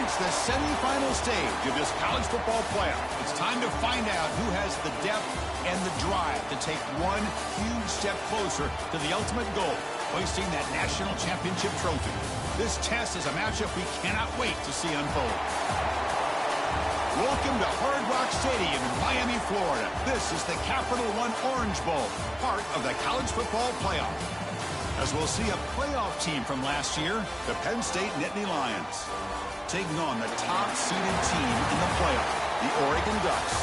reached the semifinal stage of this college football playoff. It's time to find out who has the depth and the drive to take one huge step closer to the ultimate goal, hoisting that national championship trophy. This test is a matchup we cannot wait to see unfold. Welcome to Hard Rock Stadium in Miami, Florida. This is the Capital One Orange Bowl, part of the college football playoff. As we'll see a playoff team from last year, the Penn State Nittany Lions, taking on the top-seeded team in the playoff, the Oregon Ducks.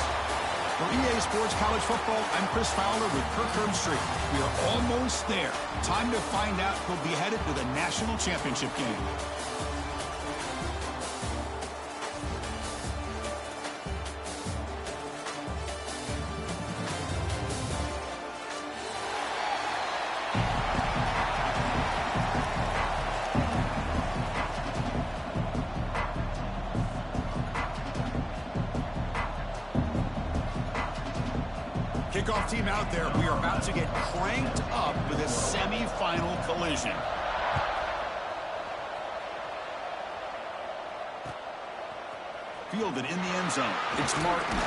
For EA Sports College Football, I'm Chris Fowler with Kirk Herbstreit. We are almost there. Time to find out who'll be headed to the national championship game. Kickoff team out there. We are about to get cranked up with a semi-final collision. Fielded in the end zone. It's Martin.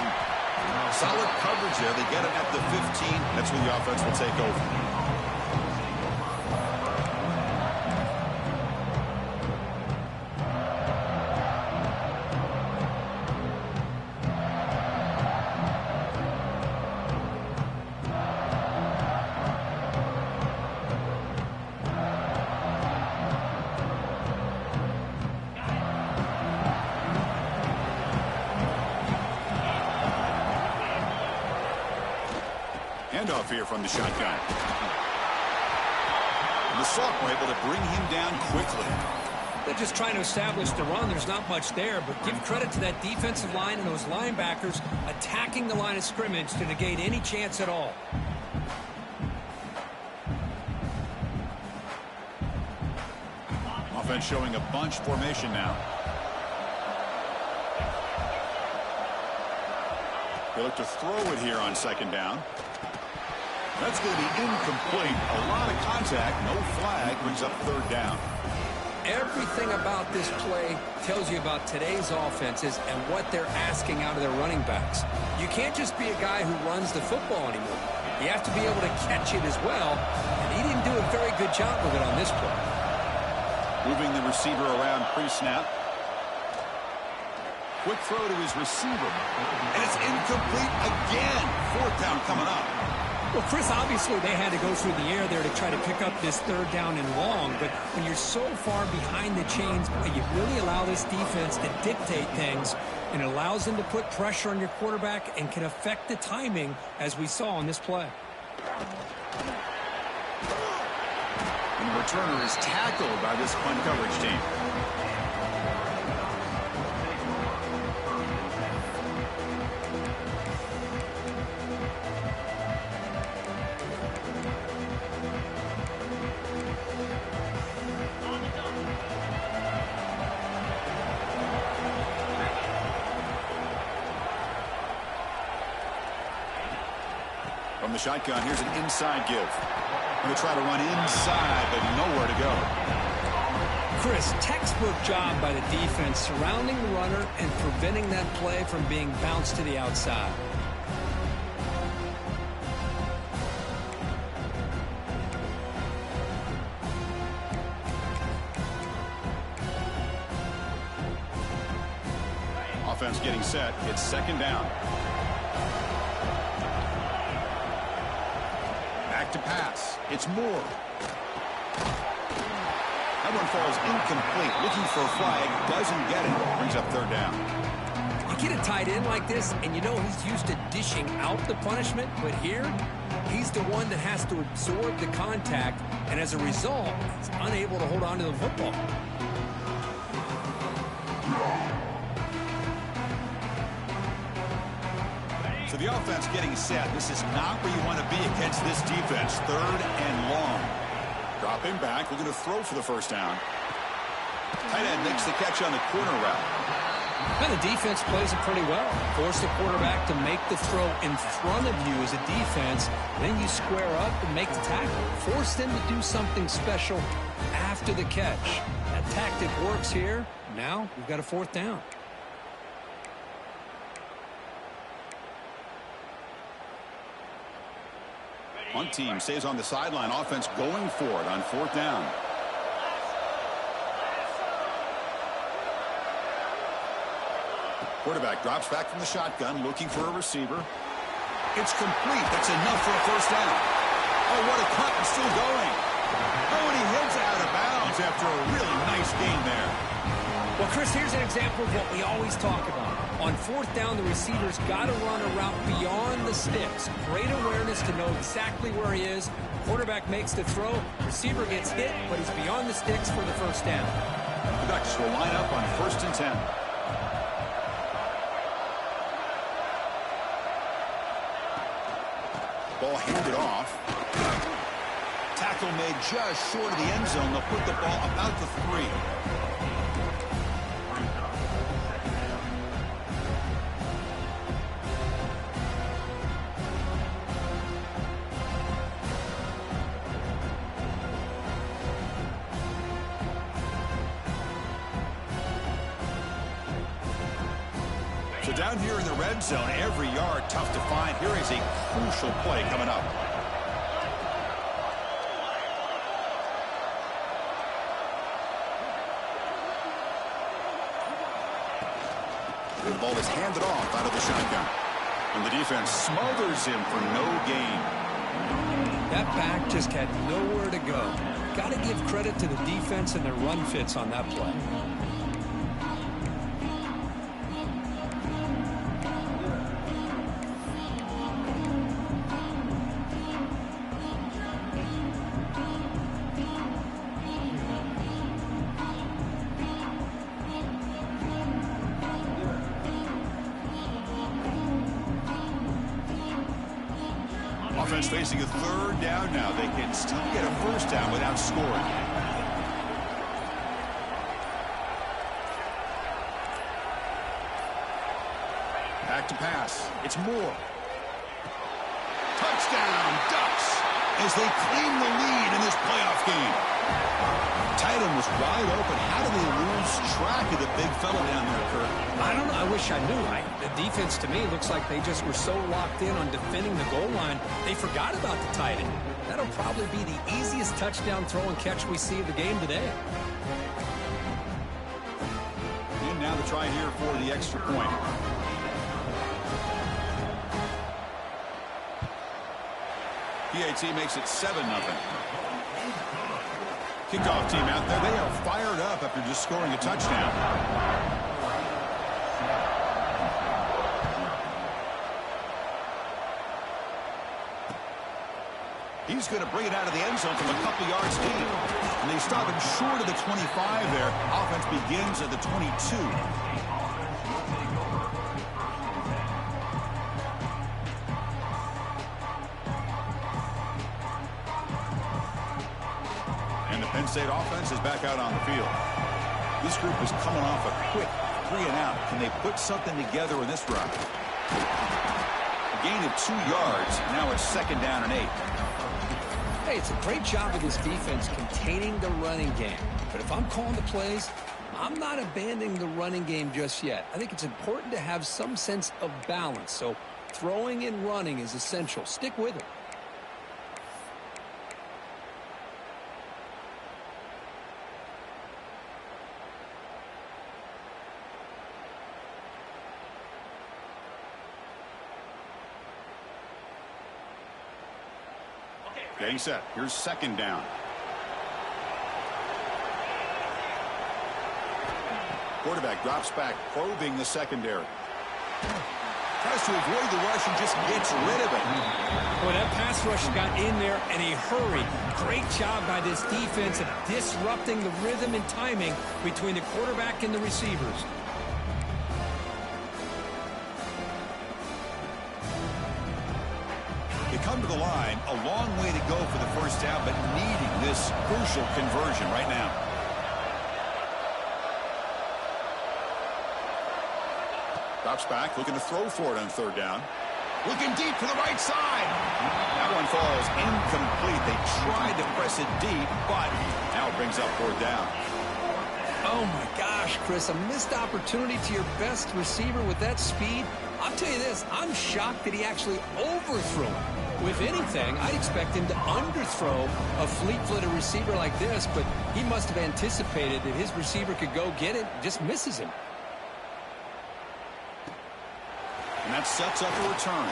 Solid coverage there. They get it at the 15. That's where the offense will take over. Handoff here from the shotgun. And the sophomore able to bring him down quickly. They're just trying to establish the run. There's not much there, but give credit to that defensive line and those linebackers attacking the line of scrimmage to negate any chance at all. Offense showing a bunch formation now. They look to throw it here on second down. That's going to be incomplete. A lot of contact. No flag. Brings up third down. Everything about this play tells you about today's offenses and what they're asking out of their running backs. You can't just be a guy who runs the football anymore. You have to be able to catch it as well, and he didn't do a very good job with it on this play. Moving the receiver around pre-snap. Quick throw to his receiver. And it's incomplete again. Fourth down coming up. Well, Chris, obviously they had to go through the air there to try to pick up this third down and long, but when you're so far behind the chains, you really allow this defense to dictate things, and it allows them to put pressure on your quarterback and can affect the timing, as we saw on this play. And the returner is tackled by this punt coverage team. From the shotgun, here's an inside give. Going to try to run inside, but nowhere to go. Chris, textbook job by the defense surrounding the runner and preventing that play from being bounced to the outside. Offense getting set. It's second down. Back to pass. It's Moore. That one falls incomplete. Looking for a flag. Doesn't get it. Brings up third down. You get a tight end like this, and you know he's used to dishing out the punishment, but here, he's the one that has to absorb the contact, and as a result, he's unable to hold on to the football. So the offense getting set. This is not where you want to be against this defense. Third and long. Dropping back. We're going to throw for the first down. Tight end makes the catch on the corner route. And the defense plays it pretty well. Force the quarterback to make the throw in front of you as a defense. Then you square up and make the tackle. Force them to do something special after the catch. That tactic works here. Now we've got a 4th down. One team stays on the sideline. Offense going for it on 4th down. Quarterback drops back from the shotgun, looking for a receiver. It's complete. That's enough for a 1st down. Oh, what a cut, and still going. Oh, and he heads out of bounds after a really nice gain there. Well, Chris, here's an example of what we always talk about. On 4th down, the receiver's got to run a route beyond the sticks. Great awareness to know exactly where he is. Quarterback makes the throw. Receiver gets hit, but he's beyond the sticks for the 1st down. The Ducks will line up on 1st and 10. Ball handed off. Tackle made just short of the end zone. They'll put the ball about the 3. So down here in the red zone, every yard tough to find. Here is a crucial play coming up. And the ball is handed off out of the shotgun. And the defense smothers him for no gain. That back just had nowhere to go. Got to give credit to the defense and their run fits on that play. Offense facing a 3rd down now. They can still get a 1st down without scoring. Back to pass. It's Moore. Touchdown, Ducks, as they claim the lead in this playoff game. Tight end was wide open. How do they lose track of the big fella down there, Kurt? I don't know. I wish I knew. The defense, to me, looks like they just were so locked in on defending the goal line, they forgot about the tight end. That'll probably be the easiest touchdown throw and catch we see of the game today. And now the try here for the extra point. PAT makes it 7-0. Kickoff team out there. They are fired up after just scoring a touchdown. He's going to bring it out of the end zone from a couple yards deep. And they stop him short of the 25 there. Offense begins at the 22. And the Penn State offense is back out on the field. This group is coming off a quick 3-and-out. Can they put something together in this route? A gain of 2 yards. Now it's 2nd down and 8. Hey, it's a great job of this defense containing the running game. But if I'm calling the plays, I'm not abandoning the running game just yet. I think it's important to have some sense of balance. So throwing and running is essential. Stick with it. Getting set. Here's 2nd down. Quarterback drops back, probing the secondary. Tries to avoid the rush and just gets rid of it. Boy, that pass rush got in there in a hurry. Great job by this defense of disrupting the rhythm and timing between the quarterback and the receivers. They come to the line, a long way to go for the 1st down, but needing this crucial conversion right now. Drops back, looking to throw for it on 3rd down. Looking deep to the right side. That one falls incomplete. They tried to press it deep, but now it brings up 4th down. Oh, my gosh, Chris, a missed opportunity to your best receiver with that speed. I'll tell you this, I'm shocked that he actually overthrew him. If anything, I'd expect him to underthrow a fleet-footed receiver like this, but he must have anticipated that his receiver could go get it, just misses him. And that sets up a return.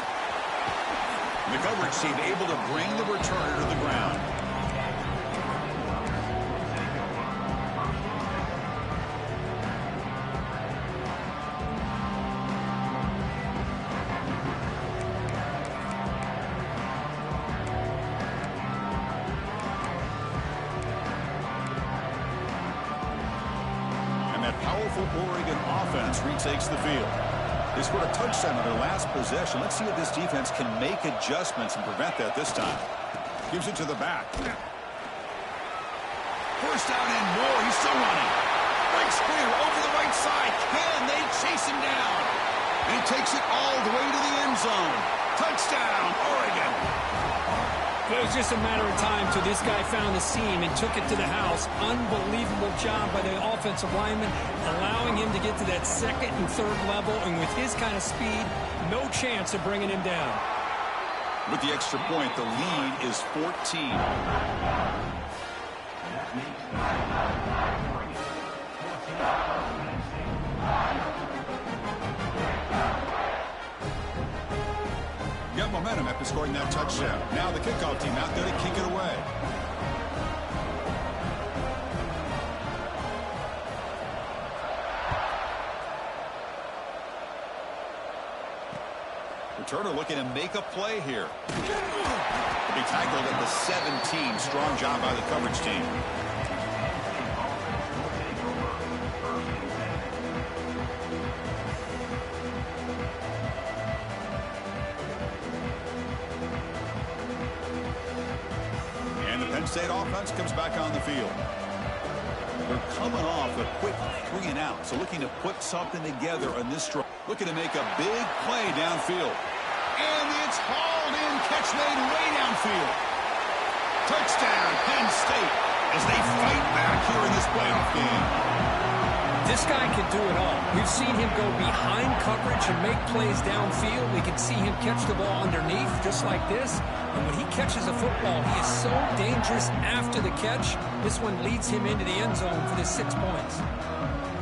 The coverage team able to bring the returner to the ground. Powerful Oregon offense retakes the field. They scored a touchdown on their last possession. Let's see if this defense can make adjustments and prevent that this time. Gives it to the back. First down and more. He's still running. Breaks clear over the right side. Can they chase him down? And he takes it all the way to the end zone. Touchdown, Oregon. It was just a matter of time till this guy found the seam and took it to the house. Unbelievable job by the offensive lineman, allowing him to get to that second and third level. And with his kind of speed, no chance of bringing him down. With the extra point, the lead is 14. Got momentum after scoring that touchdown. Now the kickoff team out there to kick it away. Returner looking to make a play here. Be tackled at the 17. Strong job by the coverage team. Penn State offense comes back on the field. They're coming off a quick 3 and out, so looking to put something together on this drive. Looking to make a big play downfield. And it's hauled in, catch made way downfield. Touchdown, Penn State, as they fight back here in this playoff game. This guy can do it all. We've seen him go behind coverage and make plays downfield. We can see him catch the ball underneath, just like this. And when he catches a football, he is so dangerous after the catch. This one leads him into the end zone for the 6 points.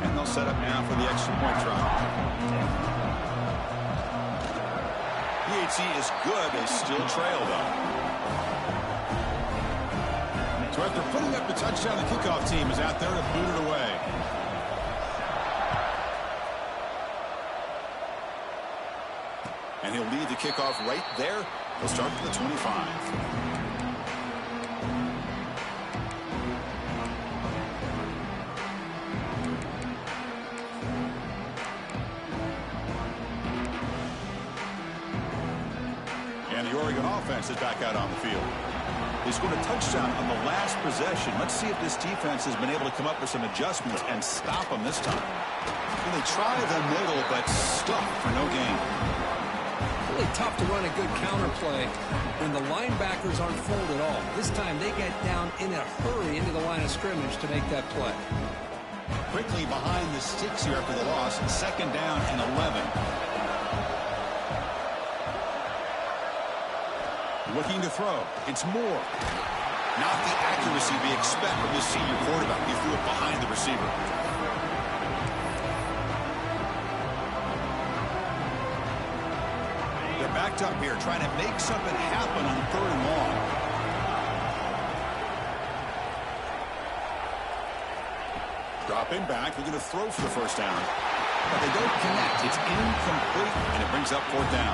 And they'll set up now for the extra point try. PHC is good. They still trail, though. So after putting up the touchdown, the kickoff team is out there to boot it away. And he'll lead the kickoff right there. He'll start to the 25. And the Oregon offense is back out on the field. They scored a touchdown on the last possession. Let's see if this defense has been able to come up with some adjustments and stop them this time. And they try the middle, but stuck for no gain. Really tough to run a good counter play when the linebackers aren't fooled at all. This time they get down in a hurry into the line of scrimmage to make that play. Quickly behind the sticks here after the loss. 2nd down and 11. Looking to throw. It's Moore. Not the accuracy we expect from this senior quarterback. He threw it behind the receiver. Backed up here, trying to make something happen on 3rd and long. Dropping back, looking to throw for the first down. But they don't connect. It's incomplete, and it brings up 4th down.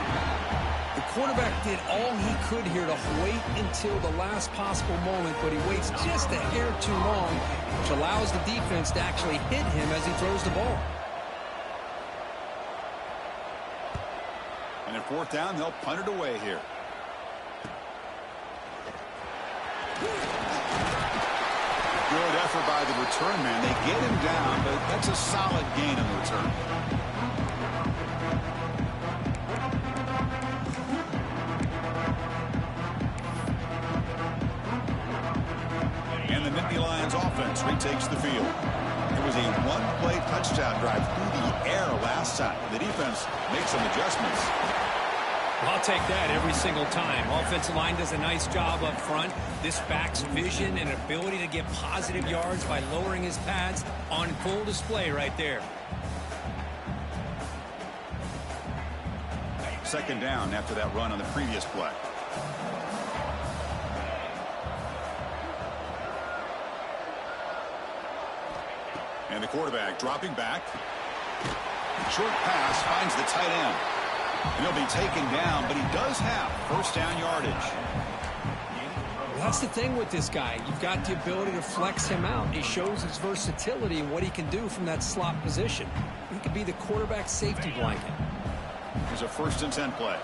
The quarterback did all he could here to wait until the last possible moment, but he waits just a hair too long, which allows the defense to actually hit him as he throws the ball. And at 4th down, they'll punt it away here. Good effort by the return man. They get him down, but that's a solid gain on the return. And the Nittany Lions offense retakes the field. And was a one-play touchdown drive through the air last time. The defense makes some adjustments. I'll take that every single time. Offensive line does a nice job up front. This back's vision and ability to get positive yards by lowering his pads on full display right there. Second down after that run on the previous play. And the quarterback dropping back. Short pass finds the tight end. And he'll be taken down, but he does have first down yardage. That's the thing with this guy. You've got the ability to flex him out. He shows his versatility and what he can do from that slot position. He could be the quarterback safety blanket. Here's a 1st and 10 play.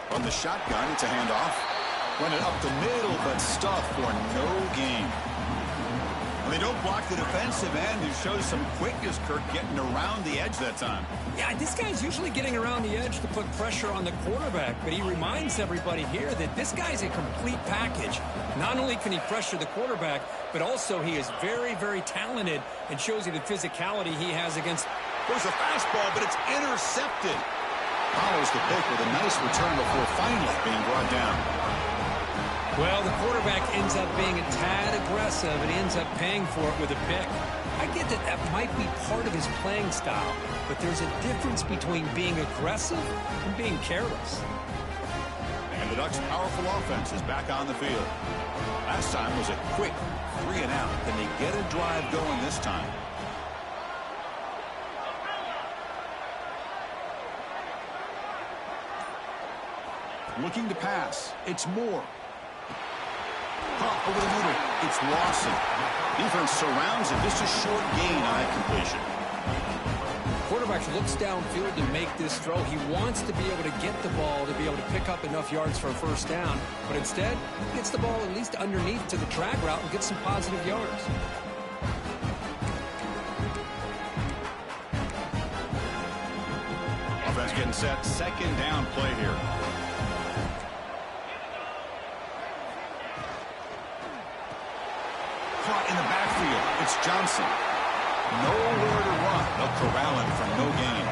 From the shotgun, it's a handoff. Run it up the middle, but stuffed for no gain. Well, they don't block the defensive end, who shows some quickness, Kirk, getting around the edge that time. Yeah, this guy's usually getting around the edge to put pressure on the quarterback, but he reminds everybody here that this guy's a complete package. Not only can he pressure the quarterback, but also he is very, very talented and shows you the physicality he has against. There's a fastball, but it's intercepted. Follows the pick with a nice return before finally being brought down. Well, the quarterback ends up being a tad aggressive and he ends up paying for it with a pick. I get that that might be part of his playing style, but there's a difference between being aggressive and being careless. And the Ducks' powerful offense is back on the field. Last time was a quick 3 and out. Can they get a drive going this time? Looking to pass. It's Moore. Caught over the middle. It's Lawson. Defense surrounds him. Just a short gain on that completion. Quarterback looks downfield to make this throw. He wants to be able to get the ball to be able to pick up enough yards for a first down. But instead, he gets the ball at least underneath to the drag route and gets some positive yards. Offense getting set. Second down play here. Caught in the backfield. It's Johnson. Nowhere to run. They'll corral him for no gain.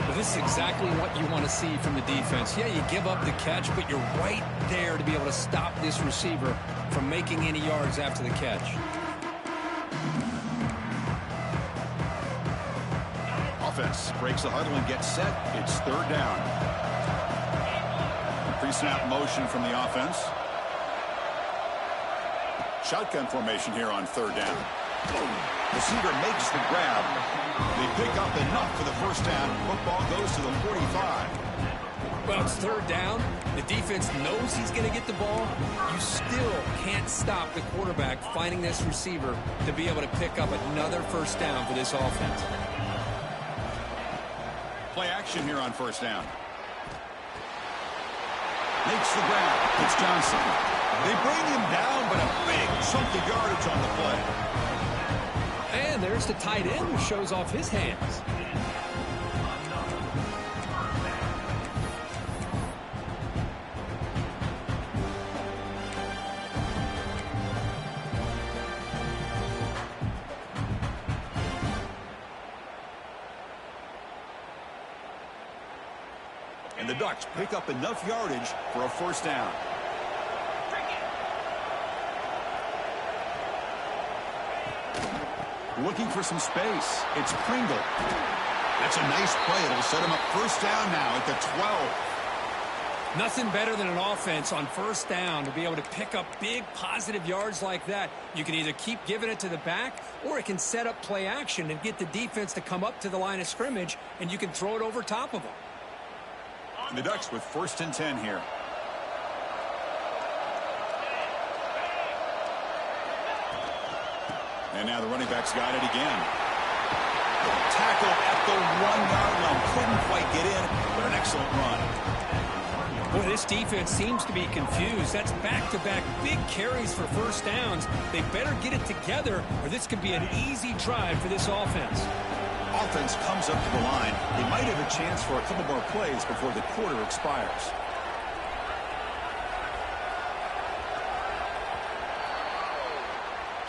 Well, this is exactly what you want to see from the defense. Yeah, you give up the catch, but you're right there to be able to stop this receiver from making any yards after the catch. Offense breaks the huddle and gets set. It's third down. Pre-snap motion from the offense. Shotgun formation here on third down. Receiver makes the grab. They pick up enough for the first down. Football goes to the 45. Well, it's third down. The defense knows he's going to get the ball. You still can't stop the quarterback finding this receiver to be able to pick up another first down for this offense. Play action here on first down. Makes the grab. It's Johnson. They bring him down, but a big chunk of yardage on the play. And there's the tight end who shows off his hands. And the Ducks pick up enough yardage for a first down. Looking for some space. It's Pringle. That's a nice play. It'll set him up first down now at the 12. Nothing better than an offense on first down to be able to pick up big positive yards like that. You can either keep giving it to the back, or it can set up play action and get the defense to come up to the line of scrimmage, and you can throw it over top of them. The Ducks with 1st and 10 here. And now the running back's got it again. Tackle at the 1-yard line. Couldn't quite get in, but an excellent run. Boy, this defense seems to be confused. That's back-to-back big carries for first downs. They better get it together, or this could be an easy drive for this offense. Offense comes up to the line. They might have a chance for a couple more plays before the quarter expires.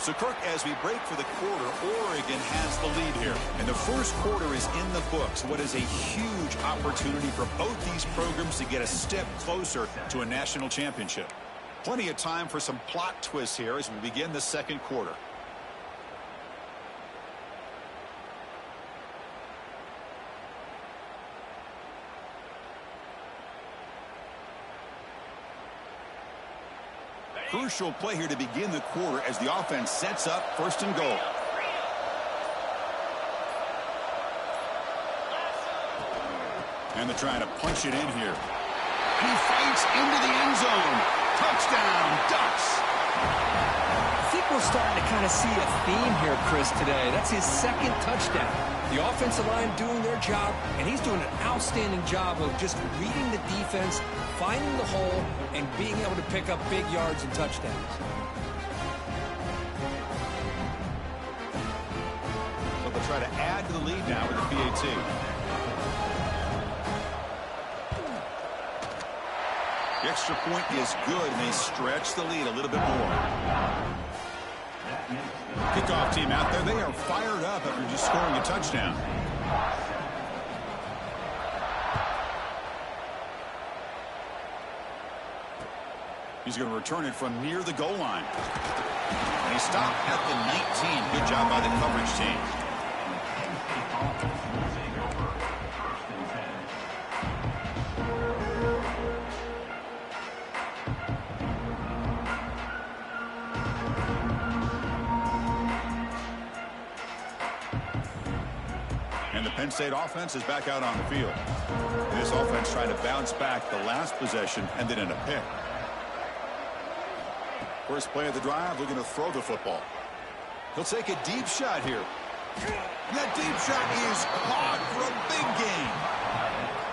So, Kirk, as we break for the quarter, Oregon has the lead here. And the first quarter is in the books. What is a huge opportunity for both these programs to get a step closer to a national championship. Plenty of time for some plot twists here as we begin the second quarter. Crucial play here to begin the quarter as the offense sets up first and goal. And they're trying to punch it in here. He fights into the end zone. Touchdown, Ducks. I think we're starting to kind of see a theme here, Chris, today. That's his second touchdown. The offensive line doing their job, and he's doing an outstanding job of just reading the defense, finding the hole, and being able to pick up big yards and touchdowns. So they'll try to add to the lead now with the PAT. The extra point is good, and they stretch the lead a little bit more. Kickoff team out there. They are fired up after just scoring a touchdown. He's going to return it from near the goal line. And he stopped at the 19. Good job by the coverage team. And the Penn State offense is back out on the field. This offense trying to bounce back the last possession, ended in a pick. First play of the drive, looking to throw the football. He'll take a deep shot here. That deep shot is caught for a big gain.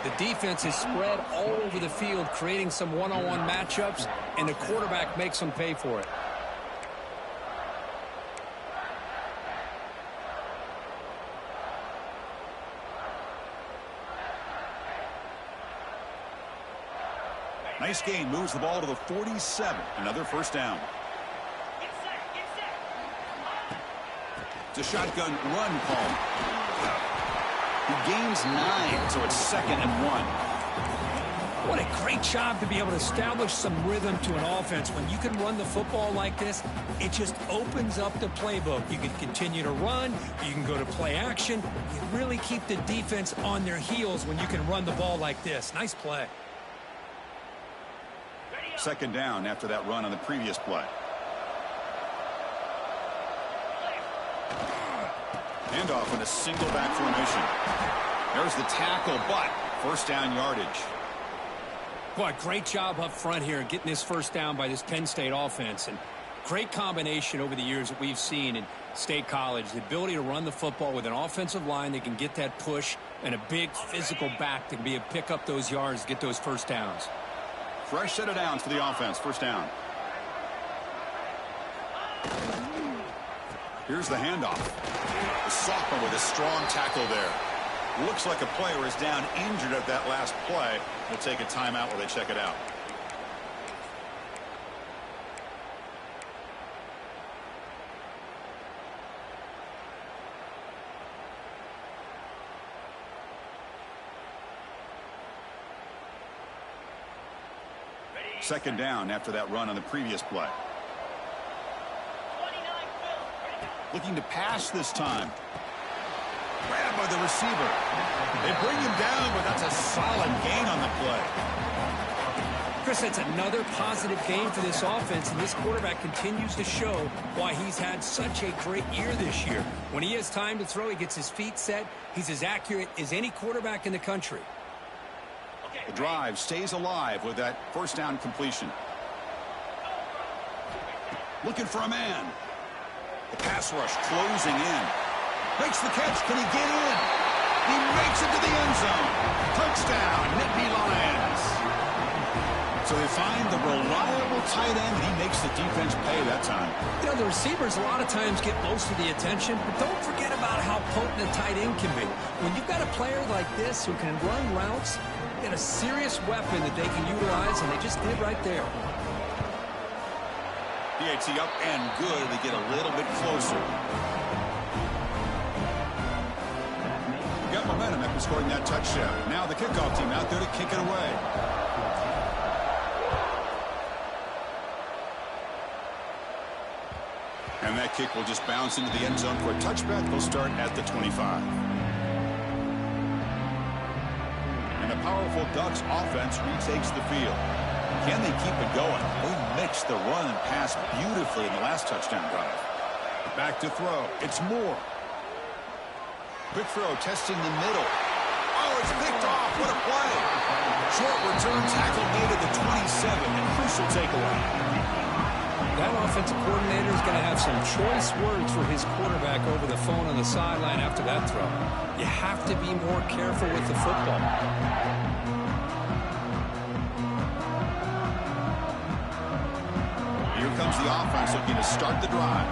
The defense is spread all over the field, creating some one-on-one matchups, and the quarterback makes them pay for it. Nice gain, moves the ball to the 47. Another first down. It's a shotgun run call. He gains 9, so it's 2nd and 1. What a great job to be able to establish some rhythm to an offense. When you can run the football like this, it just opens up the playbook. You can continue to run. You can go to play action. You really keep the defense on their heels when you can run the ball like this. Nice play. 2nd down after that run on the previous play. Handoff in a single back formation. There's the tackle, but first down yardage. Boy, great job up front here getting this first down by this Penn State offense. And great combination over the years that we've seen in State College. The ability to run the football with an offensive line that can get that push and a big physical back that can be able to pick up those yards, get those first downs. Fresh set of downs for the offense. First down. Here's the handoff. The sophomore with a strong tackle there. Looks like a player is down injured at that last play. We'll take a timeout while they check it out. Second down after that run on the previous play. Looking to pass this time. Grabbed by the receiver. They bring him down, but that's a solid gain on the play. Chris, that's another positive game for this offense, and this quarterback continues to show why he's had such a great year this year. When he has time to throw, he gets his feet set. He's as accurate as any quarterback in the country. The drive stays alive with that first down completion. Looking for a man. The pass rush closing in. Makes the catch. Can he get in? He makes it to the end zone. Touchdown, Nittany Lions. So they find the reliable tight end, and he makes the defense pay that time. You know, the receivers a lot of times get most of the attention, but don't forget about how potent a tight end can be. When you've got a player like this who can run routes, you got a serious weapon that they can utilize, and they just did right there. PAT up and good. They get a little bit closer. Got momentum after scoring that touchdown. Now the kickoff team out there to kick it away. And that kick will just bounce into the end zone for a touchback. They'll start at the 25. And the powerful Ducks offense retakes the field. Can they keep it going? They mixed the run and pass beautifully in the last touchdown drive. Back to throw. It's Moore. Quick throw, testing the middle. Oh, it's picked off. What a play. Short return tackle made at the 27. And crucial takeaway. That offensive coordinator is going to have some choice words for his quarterback over the phone on the sideline after that throw. You have to be more careful with the football. Here comes the offense looking to start the drive.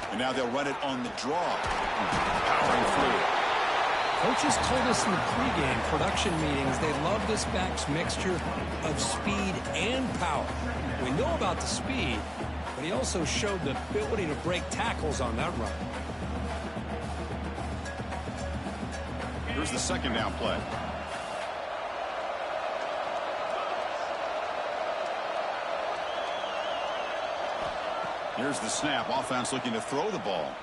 And now they'll run it on the draw. Powering through. Coaches told us in the pregame production meetings they love this back's mixture of speed and power. We know about the speed, but he also showed the ability to break tackles on that run. Here's the second down play. Here's the snap. Offense looking to throw the ball.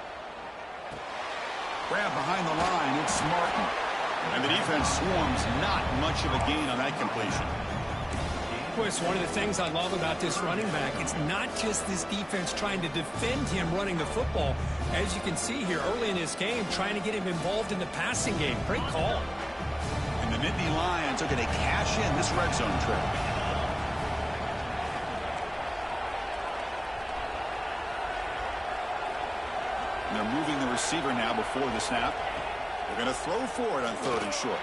Grab behind the line. It's Martin. And the defense swarms. Not much of a gain on that completion. Chris, one of the things I love about this running back, it's not just this defense trying to defend him running the football. As you can see here early in this game, trying to get him involved in the passing game. Great call. And the Nittany Lions are going to cash in this red zone trip. And they're moving the receiver now before the snap. They're going to throw for it on 3rd and short.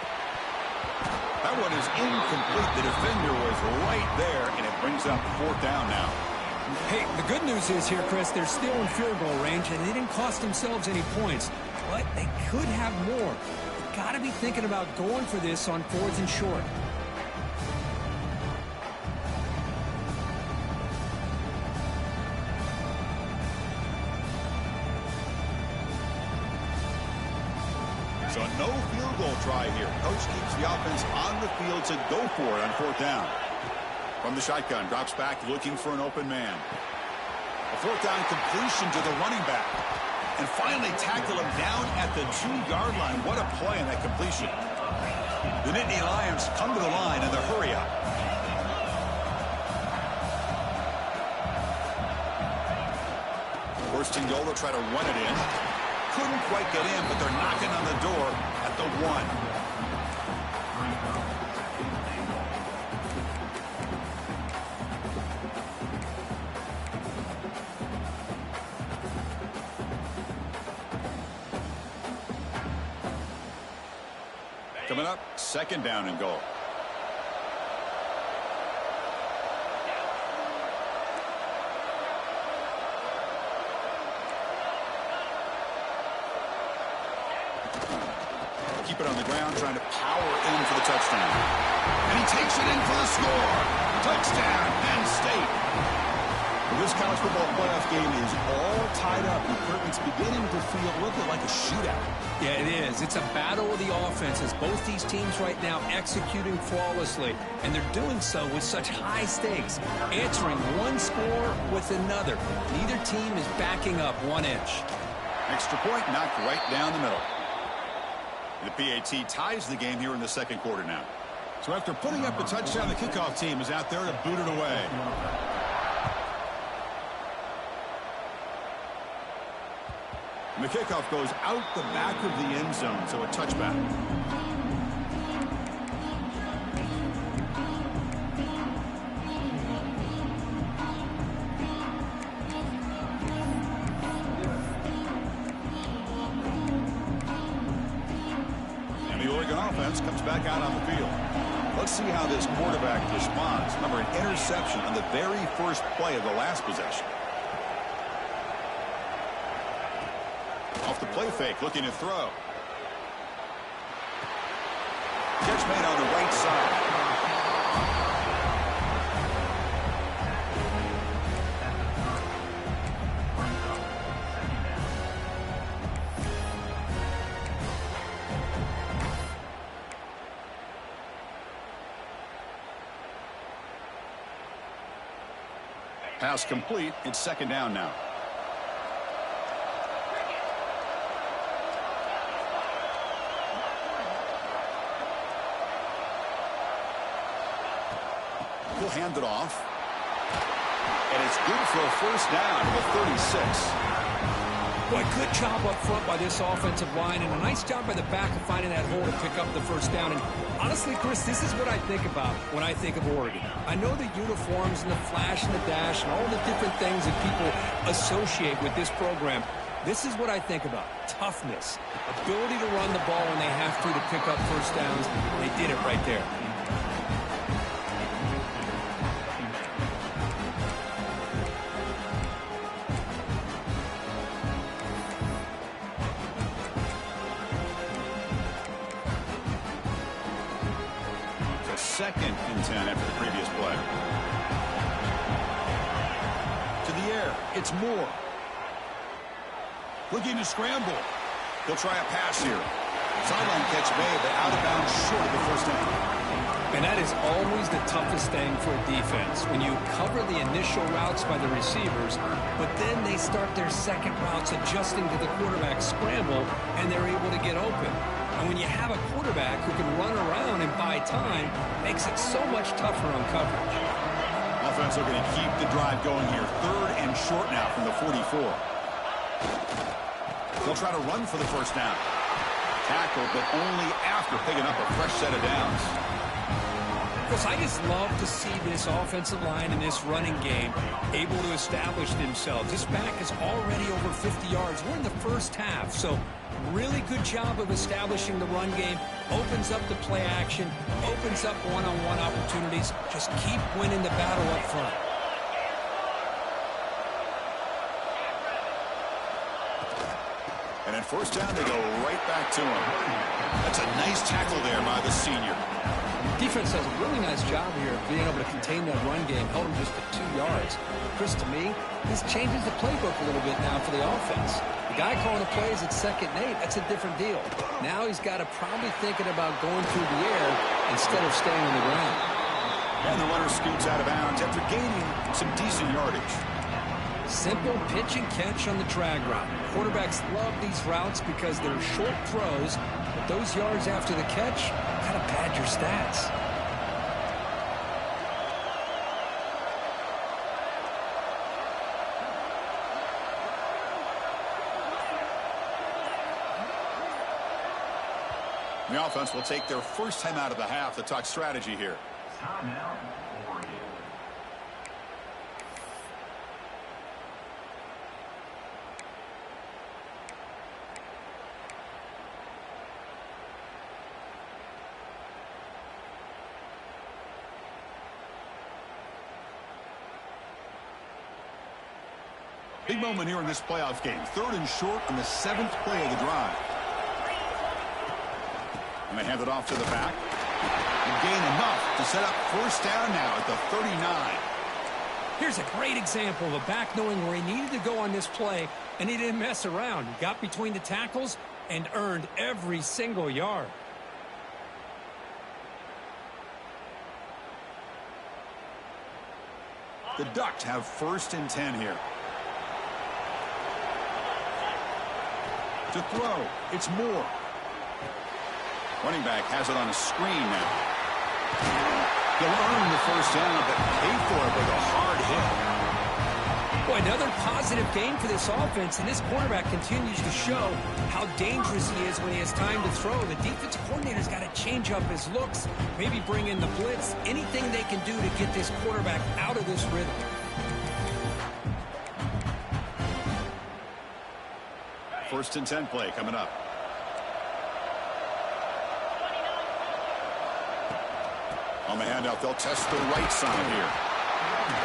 That one is incomplete. The defender was right there, and it brings up 4th down now. Hey, the good news is here, Chris, they're still in field goal range, and they didn't cost themselves any points. But they could have more. You've got to be thinking about going for this on 4th and short. So no field goal try here. Coach keeps the offense on the field to go for it on 4th down. From the shotgun, drops back looking for an open man. A 4th down completion to the running back. And finally tackle him down at the 2-yard line. What a play in that completion. The Nittany Lions come to the line in the hurry up. First and goal, they'll try to run it in. Couldn't quite get in, but they're knocking on the door at the 1. Coming up, 2nd down and goal. Keep it on the ground, trying to power in for the touchdown. And he takes it in for the score. Touchdown, Penn State. This college football playoff game is all tied up. The curtain's beginning to feel a little bit like a shootout. Yeah, it is. It's a battle of the offenses. Both these teams right now executing flawlessly, and they're doing so with such high stakes, answering one score with another. Neither team is backing up 1 inch. Extra point knocked right down the middle. The PAT ties the game here in the 2nd quarter now. So after putting up a touchdown, the kickoff team is out there to boot it away. And the kickoff goes out the back of the end zone, so a touchback. Offense comes back out on the field. Let's see how this quarterback responds. Remember, an interception on the very first play of the last possession. Off the play fake, looking to throw. Catch made on the right side. Pass complete. It's second down now. He'll hand it off. And it's good for a first down to the 36. Boy, good job up front by this offensive line, and a nice job by the back of finding that hole to pick up the first down. And honestly, Chris, this is what I think about when I think of Oregon. I know the uniforms and the flash and the dash and all the different things that people associate with this program. This is what I think about. Toughness, ability to run the ball when they have to pick up first downs. They did it right there. Second and 10 after the previous play. To the air. It's Moore. Looking to scramble. He'll try a pass here. Sideline catch made, but out of bounds short of the first down. And that is always the toughest thing for a defense. When you cover the initial routes by the receivers, but then they start their second routes adjusting to the quarterback scramble, and they're able to get open. And when you have a quarterback who can run around and buy time, makes it so much tougher on coverage. Offense looking to keep the drive going here. Third and short now from the 44. They'll try to run for the first down. Tackled, but only after picking up a fresh set of downs. Because I just love to see this offensive line and this running game able to establish themselves. This back is already over 50 yards. We're in the first half, so really good job of establishing the run game. Opens up the play action, opens up one-on-one opportunities. Just keep winning the battle up front. And at first down, they go right back to him. That's a nice tackle there by the senior. Defense does a really nice job here of being able to contain that run game, held him just at 2 yards. Chris, to me, this changes the playbook a little bit now for the offense. The guy calling the plays at 2nd and 8, that's a different deal. Now he's got to probably thinking about going through the air instead of staying on the ground. And the runner scoots out of bounds after gaining some decent yardage. Simple pitch and catch on the drag route. Quarterbacks love these routes because they're short throws, but those yards after the catch kind of pad your stats. The offense will take their first time out of the half to talk strategy here. Big moment here in this playoff game. 3rd and short on the 7th play of the drive. And they hand it off to the back. And gain enough to set up first down now at the 39. Here's a great example of a back knowing where he needed to go on this play, and he didn't mess around. He got between the tackles and earned every single yard. The Ducks have 1st and 10 here. To throw, it's Moore. Running back has it on a screen now. He'll earn the first down, but pay for it with a hard hit. Boy, another positive game for this offense, and this quarterback continues to show how dangerous he is when he has time to throw. The defensive coordinator's got to change up his looks, maybe bring in the blitz, anything they can do to get this quarterback out of this rhythm. First and 10 play coming up. On the handout, they'll test the right side here.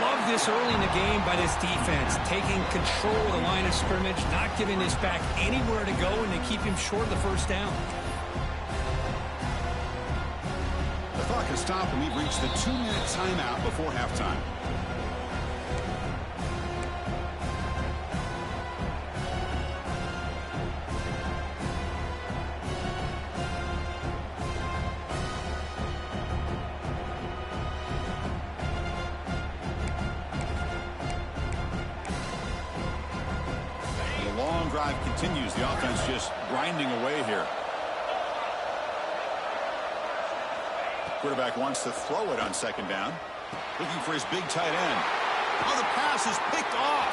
Love this early in the game by this defense, taking control of the line of scrimmage, not giving this back anywhere to go, and they keep him short of the first down. The clock has stopped, and we've reached the 2-minute timeout before halftime. drive continues. The offense just grinding away here. Quarterback wants to throw it on second down. Looking for his big tight end. Oh, the pass is picked off.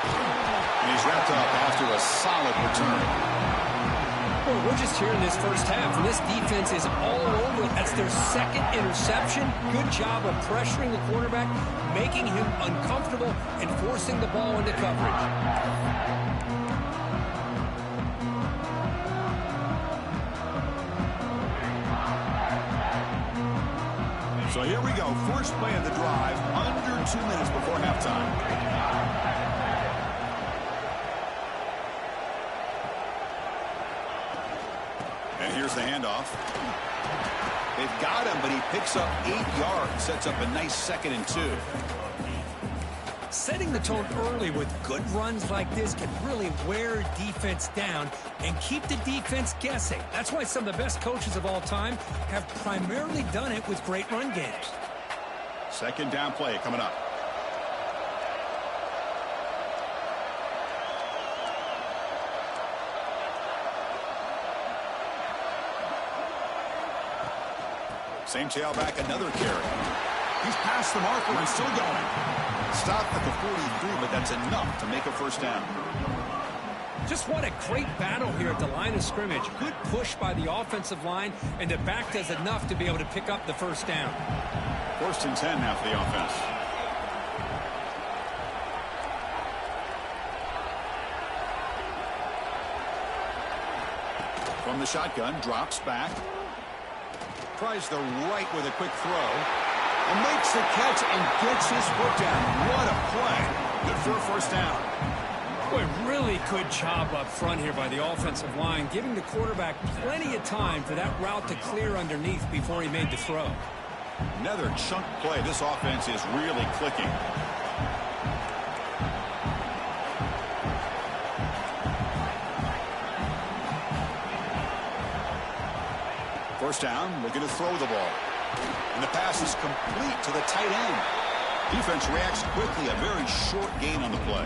And he's wrapped up after a solid return. Well, we're just here in this first half, and this defense is all over it. That's their second interception. Good job of pressuring the quarterback, making him uncomfortable, and forcing the ball into coverage. So here we go. First play of the drive, under 2 minutes before halftime. And here's the handoff. They've got him, but he picks up 8 yards. Sets up a nice 2nd and 2. Setting the tone early with good runs like this can really wear defense down and keep the defense guessing. That's why some of the best coaches of all time have primarily done it with great run games. Second down play coming up. Same tailback, another carry. He's past the marker and still going. Stopped at the 43, but that's enough to make a first down. Just what a great battle here at the line of scrimmage. Good push by the offensive line, and the back does enough to be able to pick up the first down. 1st and 10 now for the offense. From the shotgun, drops back. Tries the right with a quick throw. And makes the catch and gets his foot down. What a play. Good for a first down. Boy, really good job up front here by the offensive line, giving the quarterback plenty of time for that route to clear underneath before he made the throw. Another chunk play. This offense is really clicking. First down, looking to throw the ball. And the pass is complete to the tight end. Defense reacts quickly. A very short gain on the play.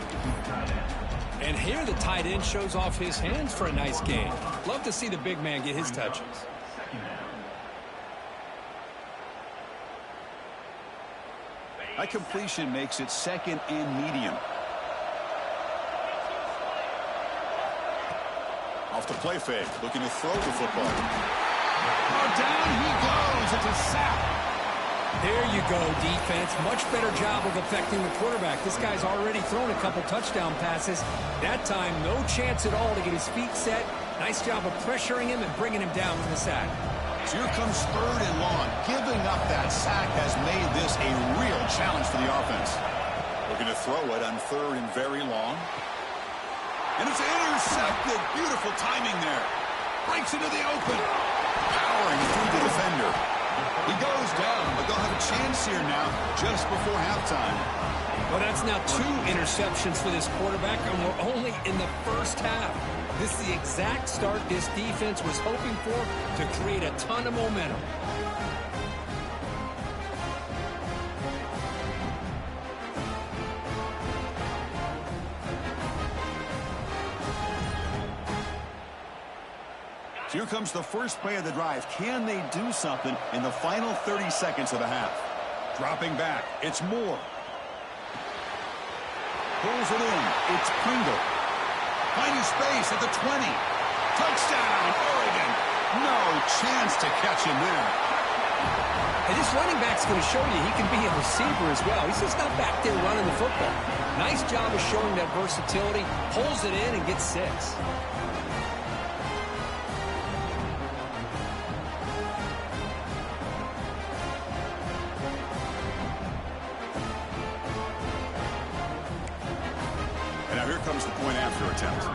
And here the tight end shows off his hands for a nice gain. Love to see the big man get his touches. That completion makes it 2nd and medium. Off the play fake, looking to throw the football. Oh, down he goes. It's a sack. There you go, defense. Much better job of affecting the quarterback. This guy's already thrown a couple touchdown passes. That time, no chance at all to get his feet set. Nice job of pressuring him and bringing him down for the sack. So here comes 3rd and long. Giving up that sack has made this a real challenge for the offense. Looking to throw it on 3rd and very long. And it's intercepted. Beautiful timing there. Breaks into the open. Powering through the defender. He goes down, but they'll have a chance here now just before halftime. Well, that's now 2 interceptions for this quarterback, and we're only in the first half. This is the exact start this defense was hoping for to create a ton of momentum. Here comes the first play of the drive. Can they do something in the final 30 seconds of the half? Dropping back. It's Moore. Pulls it in. It's Pringle. Finding space at the 20. Touchdown, Oregon. No chance to catch him there. And this running back's going to show you he can be a receiver as well. He's just not back there running the football. Nice job of showing that versatility. Pulls it in and gets 6. Comes the point after attempt.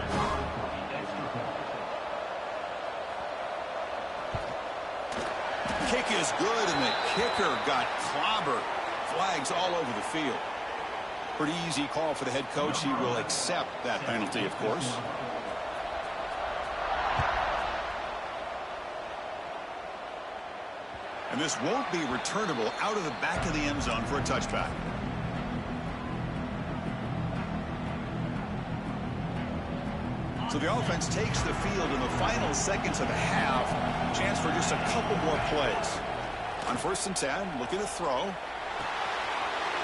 Kick is good, and the kicker got clobbered. Flags all over the field. Pretty easy call for the head coach. He will accept that penalty, of course. And this won't be returnable out of the back of the end zone for a touchback. So the offense takes the field in the final seconds of the half. Chance for just a couple more plays. On 1st and 10, looking to throw.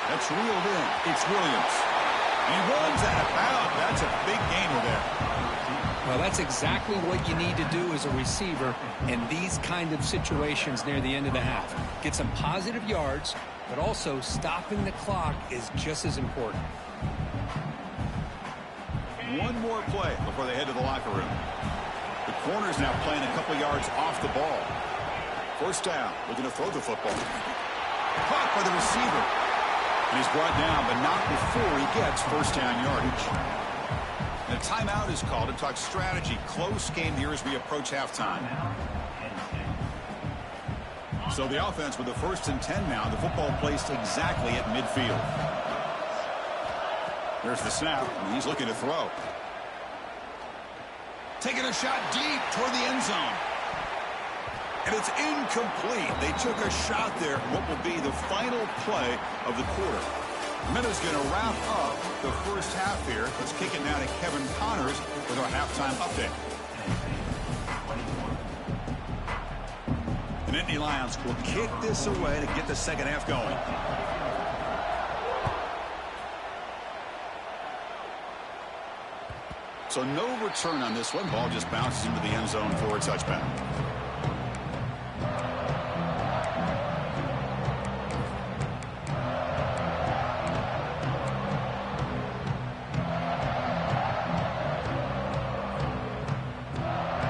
That's reeled in. It's Williams. He runs out of bounds. That's a big gainer there. Well, that's exactly what you need to do as a receiver in these kind of situations near the end of the half. Get some positive yards, but also stopping the clock is just as important. One more play before they head to the locker room. The corner's now playing a couple yards off the ball. 1st down, looking to throw the football. Caught by the receiver. And he's brought down, but not before he gets 1st down yardage. And a timeout is called to talk strategy. Close game here as we approach halftime. So the offense with the 1st and 10 now. The football placed exactly at midfield. There's the snap, and he's looking to throw. Taking a shot deep toward the end zone. And it's incomplete. They took a shot there. What will be the final play of the quarter. Minna's going to wrap up the 1st half here. Let's kick it now to Kevin Connors with our halftime update. The Nittany Lions will kick this away to get the 2nd half going. So no return on this one. Ball just bounces into the end zone for a touchback.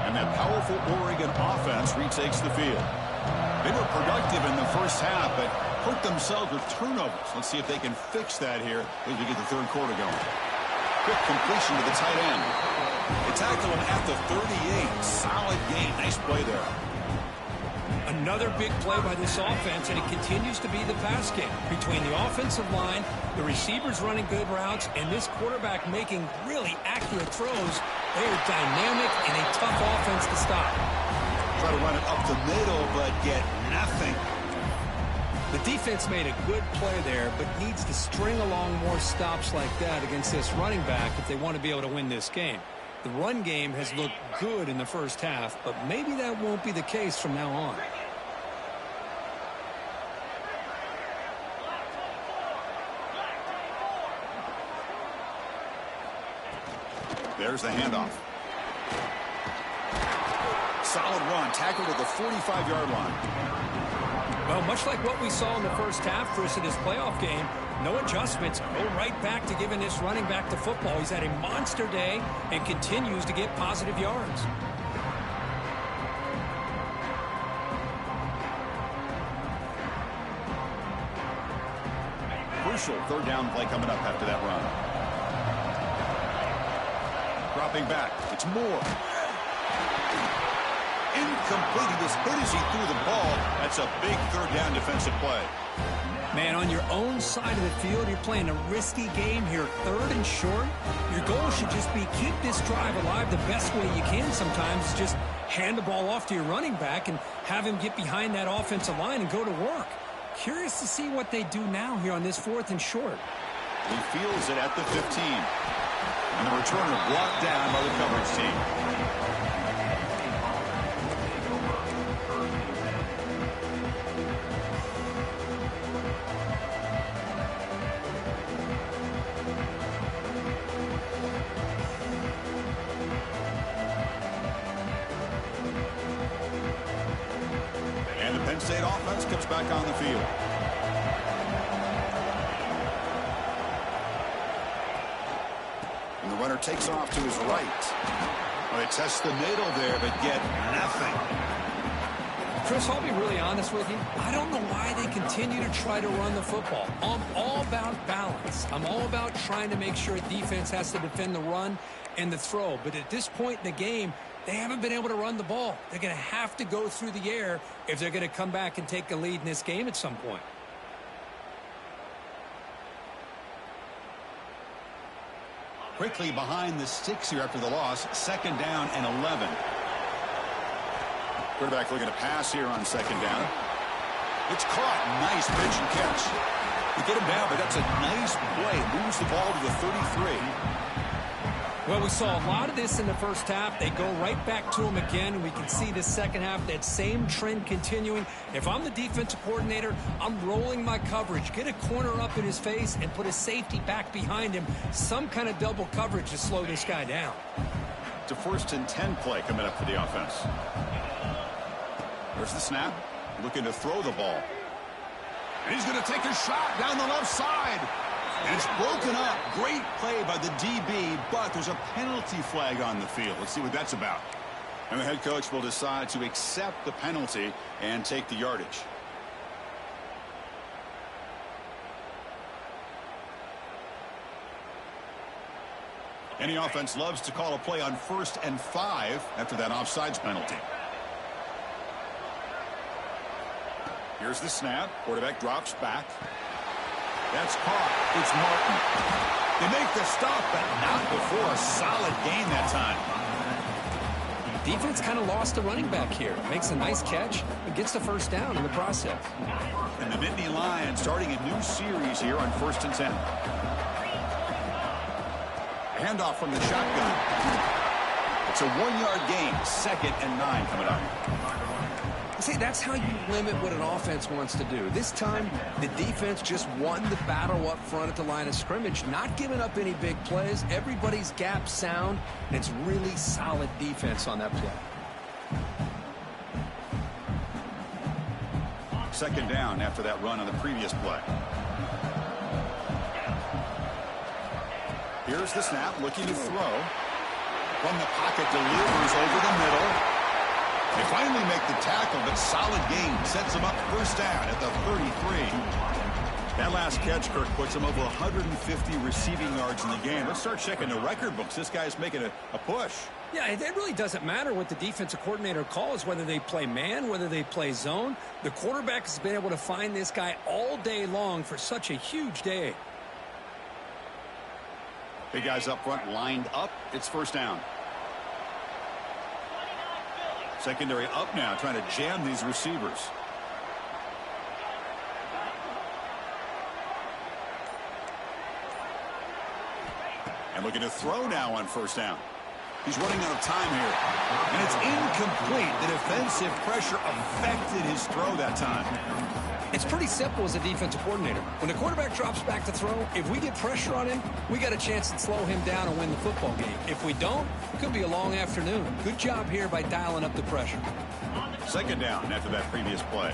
And that powerful Oregon offense retakes the field. They were productive in the 1st half, but hurt themselves with turnovers. Let's see if they can fix that here as we get the 3rd quarter going. Quick completion to the tight end. They tackle him at the 38. Solid gain. Nice play there. Another big play by this offense, and it continues to be the pass game. Between the offensive line, the receivers running good routes, and this quarterback making really accurate throws, they are dynamic and a tough offense to stop. Try to run it up the middle, but get nothing. The defense made a good play there, but needs to string along more stops like that against this running back if they want to be able to win this game. The run game has looked good in the 1st half, but maybe that won't be the case from now on. There's the handoff. Solid run, tackled at the 45-yard line. Well, much like what we saw in the 1st half, Chris, in his playoff game, no adjustments. Go right back to giving this running back the football. He's had a monster day and continues to get positive yards. Crucial 3rd down play coming up after that run. Dropping back. It's Moore. Incomplete. He was hit as he threw the ball. That's a big 3rd down defensive play. Man, on your own side of the field, you're playing a risky game here. 3rd and short. Your goal should just be keep this drive alive the best way you can sometimes. Just hand the ball off to your running back and have him get behind that offensive line and go to work. Curious to see what they do now here on this 4th and short. He fields it at the 15. And the returner brought down by the coverage team. Penn State offense comes back on the field. And the runner takes off to his right. Well, they test the middle there, but get nothing. Chris, I'll be really honest with you. I don't know why they continue to try to run the football. I'm all about balance. I'm all about trying to make sure defense has to defend the run and the throw. But at this point in the game, they haven't been able to run the ball. They're going to have to go through the air if they're going to come back and take a lead in this game at some point. Quickly behind the sticks here after the loss. 2nd down and 11. Quarterback looking to pass here on 2nd down. It's caught. Nice pitch and catch. You get him down, but that's a nice play. Moves the ball to the 33. Well, we saw a lot of this in the first half. They go right back to him again, and we can see the second half, that same trend continuing. If I'm the defensive coordinator, I'm rolling my coverage. Get a corner up in his face and put a safety back behind him. Some kind of double coverage to slow this guy down. It's a 1st and 10 play coming up for the offense. There's the snap. Looking to throw the ball. And he's going to take a shot down the left side. And it's broken up. Great play by the DB, but there's a penalty flag on the field. Let's see what that's about. And the head coach will decide to accept the penalty and take the yardage. Any offense loves to call a play on 1st and 5 after that offsides penalty. Here's the snap. Quarterback drops back. That's caught. It's Martin. They make the stop, but not before a solid gain that time. Defense kind of lost the running back here. Makes a nice catch, but gets the first down in the process. And the Nittany Lions starting a new series here on 1st and 10. Handoff from the shotgun. It's a 1-yard gain. 2nd and 9 coming up. See, that's how you limit what an offense wants to do. This time, the defense just won the battle up front at the line of scrimmage, not giving up any big plays. Everybody's gap sound, and it's really solid defense on that play. 2nd down after that run on the previous play. Here's the snap, looking to throw. From the pocket, delivers over the middle. They finally make the tackle, but solid gain sets them up 1st down at the 33. That last catch, Kirk, puts him over 150 receiving yards in the game. Let's start checking the record books. This guy's making a push. Yeah, it really doesn't matter what the defensive coordinator calls, whether they play man, whether they play zone. The quarterback has been able to find this guy all day long for such a huge day. Big guys up front lined up. It's 1st down. Secondary up now, trying to jam these receivers. And looking to throw now on 1st down. He's running out of time here. And it's incomplete. The defensive pressure affected his throw that time. It's pretty simple as a defensive coordinator. When the quarterback drops back to throw, if we get pressure on him, we got a chance to slow him down and win the football game. If we don't, it could be a long afternoon. Good job here by dialing up the pressure. 2nd down after that previous play.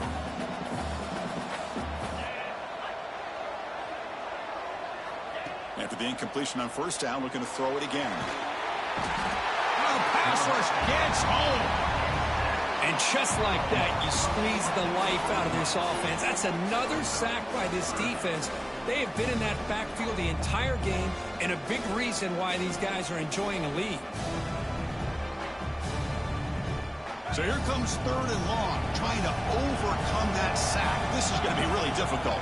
After the incompletion on 1st down, looking to throw it again. Oh, pass rush gets home. And just like that, you squeeze the life out of this offense. That's another sack by this defense. They have been in that backfield the entire game, and a big reason why these guys are enjoying a lead. So here comes 3rd and long, trying to overcome that sack. This is going to be really difficult.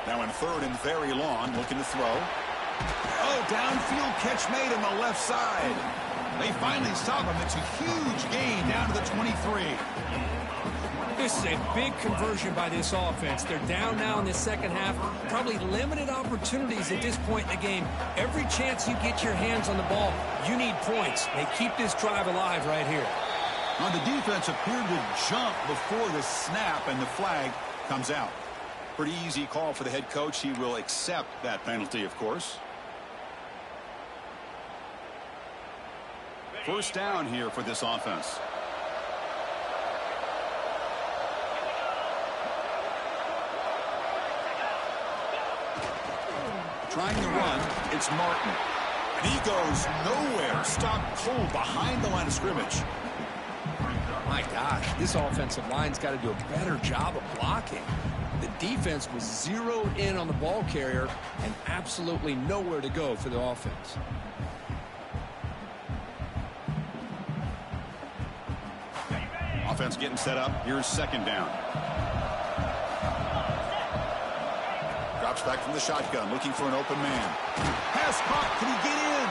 Now in 3rd and very long, looking to throw. Oh, downfield catch made on the left side. They finally stop him. It's a huge gain down to the 23. This is a big conversion by this offense. They're down now in the second half. Probably limited opportunities at this point in the game. Every chance you get your hands on the ball, you need points. They keep this drive alive right here. Now the defense appeared to jump before the snap, and the flag comes out. Pretty easy call for the head coach. He will accept that penalty, of course. 1st down here for this offense. Trying to run, it's Martin. And he goes nowhere. Stopped cold behind the line of scrimmage. My gosh, this offensive line's got to do a better job of blocking. The defense was zeroed in on the ball carrier and absolutely nowhere to go for the offense. Offense getting set up. Here's 2nd down. Drops back from the shotgun, looking for an open man. Pass caught. Can he get in?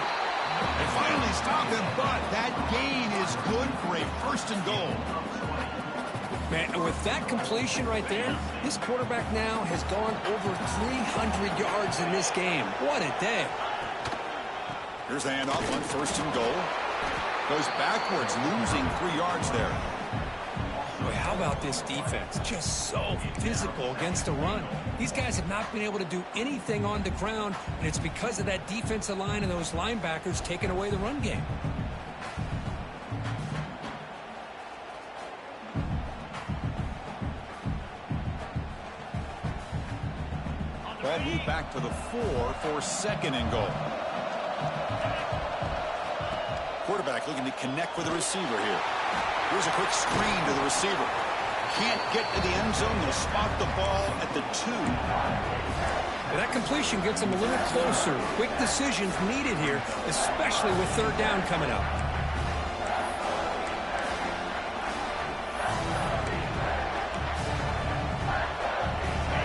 They finally stop him, but that gain is good for a 1st and goal. Man, and with that completion right there, this quarterback now has gone over 300 yards in this game. What a day. Here's the handoff on 1st and goal. Goes backwards, losing 3 yards there. Boy, how about this defense? Just so physical against the run. These guys have not been able to do anything on the ground, and it's because of that defensive line and those linebackers taking away the run game. Ball moved back to the 4 for 2nd and goal. Quarterback looking to connect with the receiver here. Here's a quick screen to the receiver. Can't get to the end zone. They'll spot the ball at the 2. That completion gets them a little closer. Quick decisions needed here, especially with 3rd down coming up.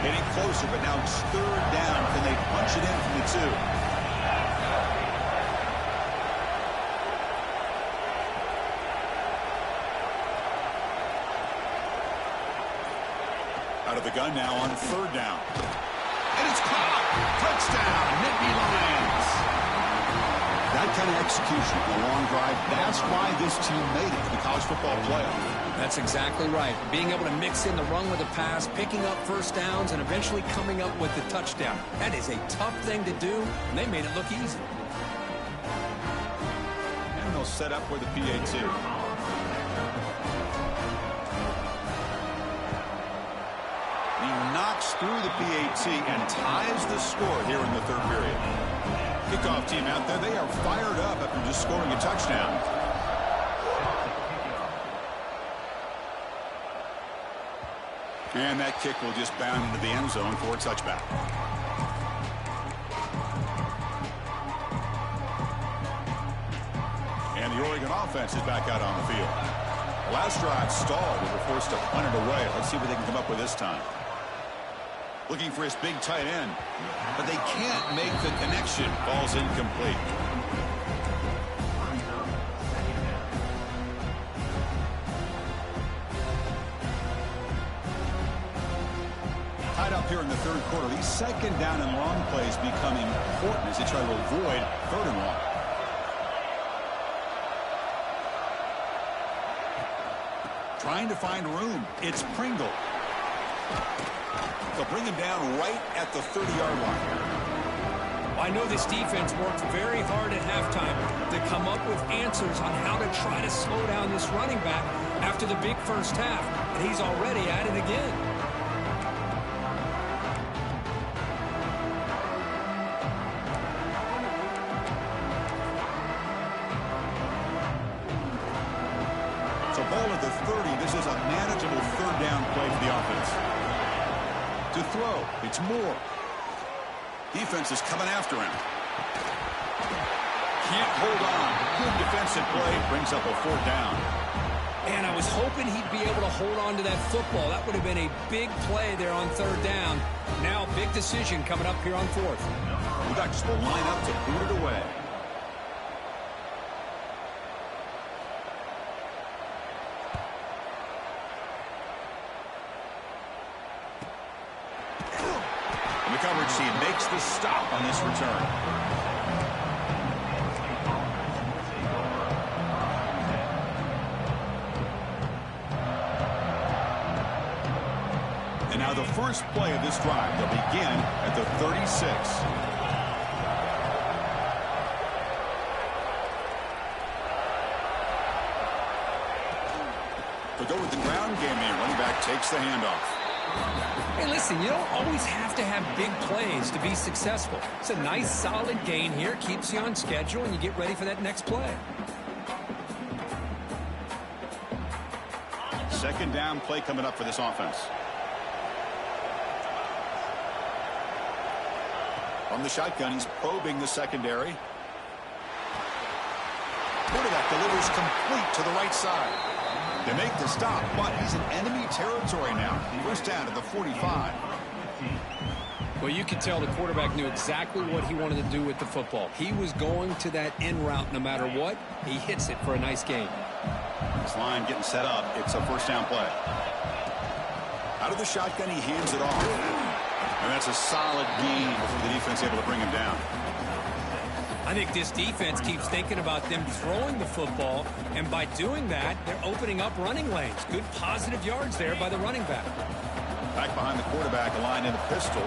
Getting closer, but now it's 3rd down. Can they punch it in from the 2? Out of the gun now on 3rd down. And it's caught. Touchdown, Nittany Lions. That kind of execution on a long drive, that's why this team made it to the college football playoff. That's exactly right. Being able to mix in the run with the pass, picking up 1st downs, and eventually coming up with the touchdown. That is a tough thing to do, and they made it look easy. And they'll set up for the PAT. He knocks through the PAT and ties the score here in the 3rd period. Kickoff team out there, they are fired up after just scoring a touchdown. And that kick will just bound into the end zone for a touchback. And the Oregon offense is back out on the field. Last drive stalled. They were forced to punt it away. Let's see what they can come up with this time. Looking for his big tight end, but they can't make the connection. Ball's incomplete. Tied up here in the 3rd quarter. These 2nd down and long plays become important as they try to avoid 3rd and long. Trying to find room. It's Pringle. They'll bring him down right at the 30-yard line. I know this defense worked very hard at halftime to come up with answers on how to try to slow down this running back after the big 1st half, and he's already at it again. So ball at the 30. This is a manageable 3rd down play for the offense. To throw, it's Moore. Defense is coming after him. Can't hold on. Good defensive play. Brings up a 4th down. And I was hoping he'd be able to hold on to that football. That would have been a big play there on 3rd down. Now, big decision coming up here on 4th. The Ducks will line up to boot it away. And the coverage team makes the stop on this return. And now the first play of this drive. They'll begin at the 36. They'll go with the ground game here. Running back takes the handoff. Hey, listen, you don't always have to have big plays to be successful. It's a nice, solid gain here. Keeps you on schedule, and you get ready for that next play. Second down play coming up for this offense. From the shotgun, he's probing the secondary. Quarterback delivers complete to the right side. They make the stop, but he's in enemy territory now. First down to the 45. Well, you can tell the quarterback knew exactly what he wanted to do with the football. He was going to that in route no matter what. He hits it for a nice gain. This line getting set up. It's a first down play. Out of the shotgun, he hands it off. And that's a solid gain before the defense able to bring him down. I I think this defense keeps thinking about them throwing the football, and by doing that, they're opening up running lanes. Good positive yards there by the running back. Back behind the quarterback, aligned in the pistol.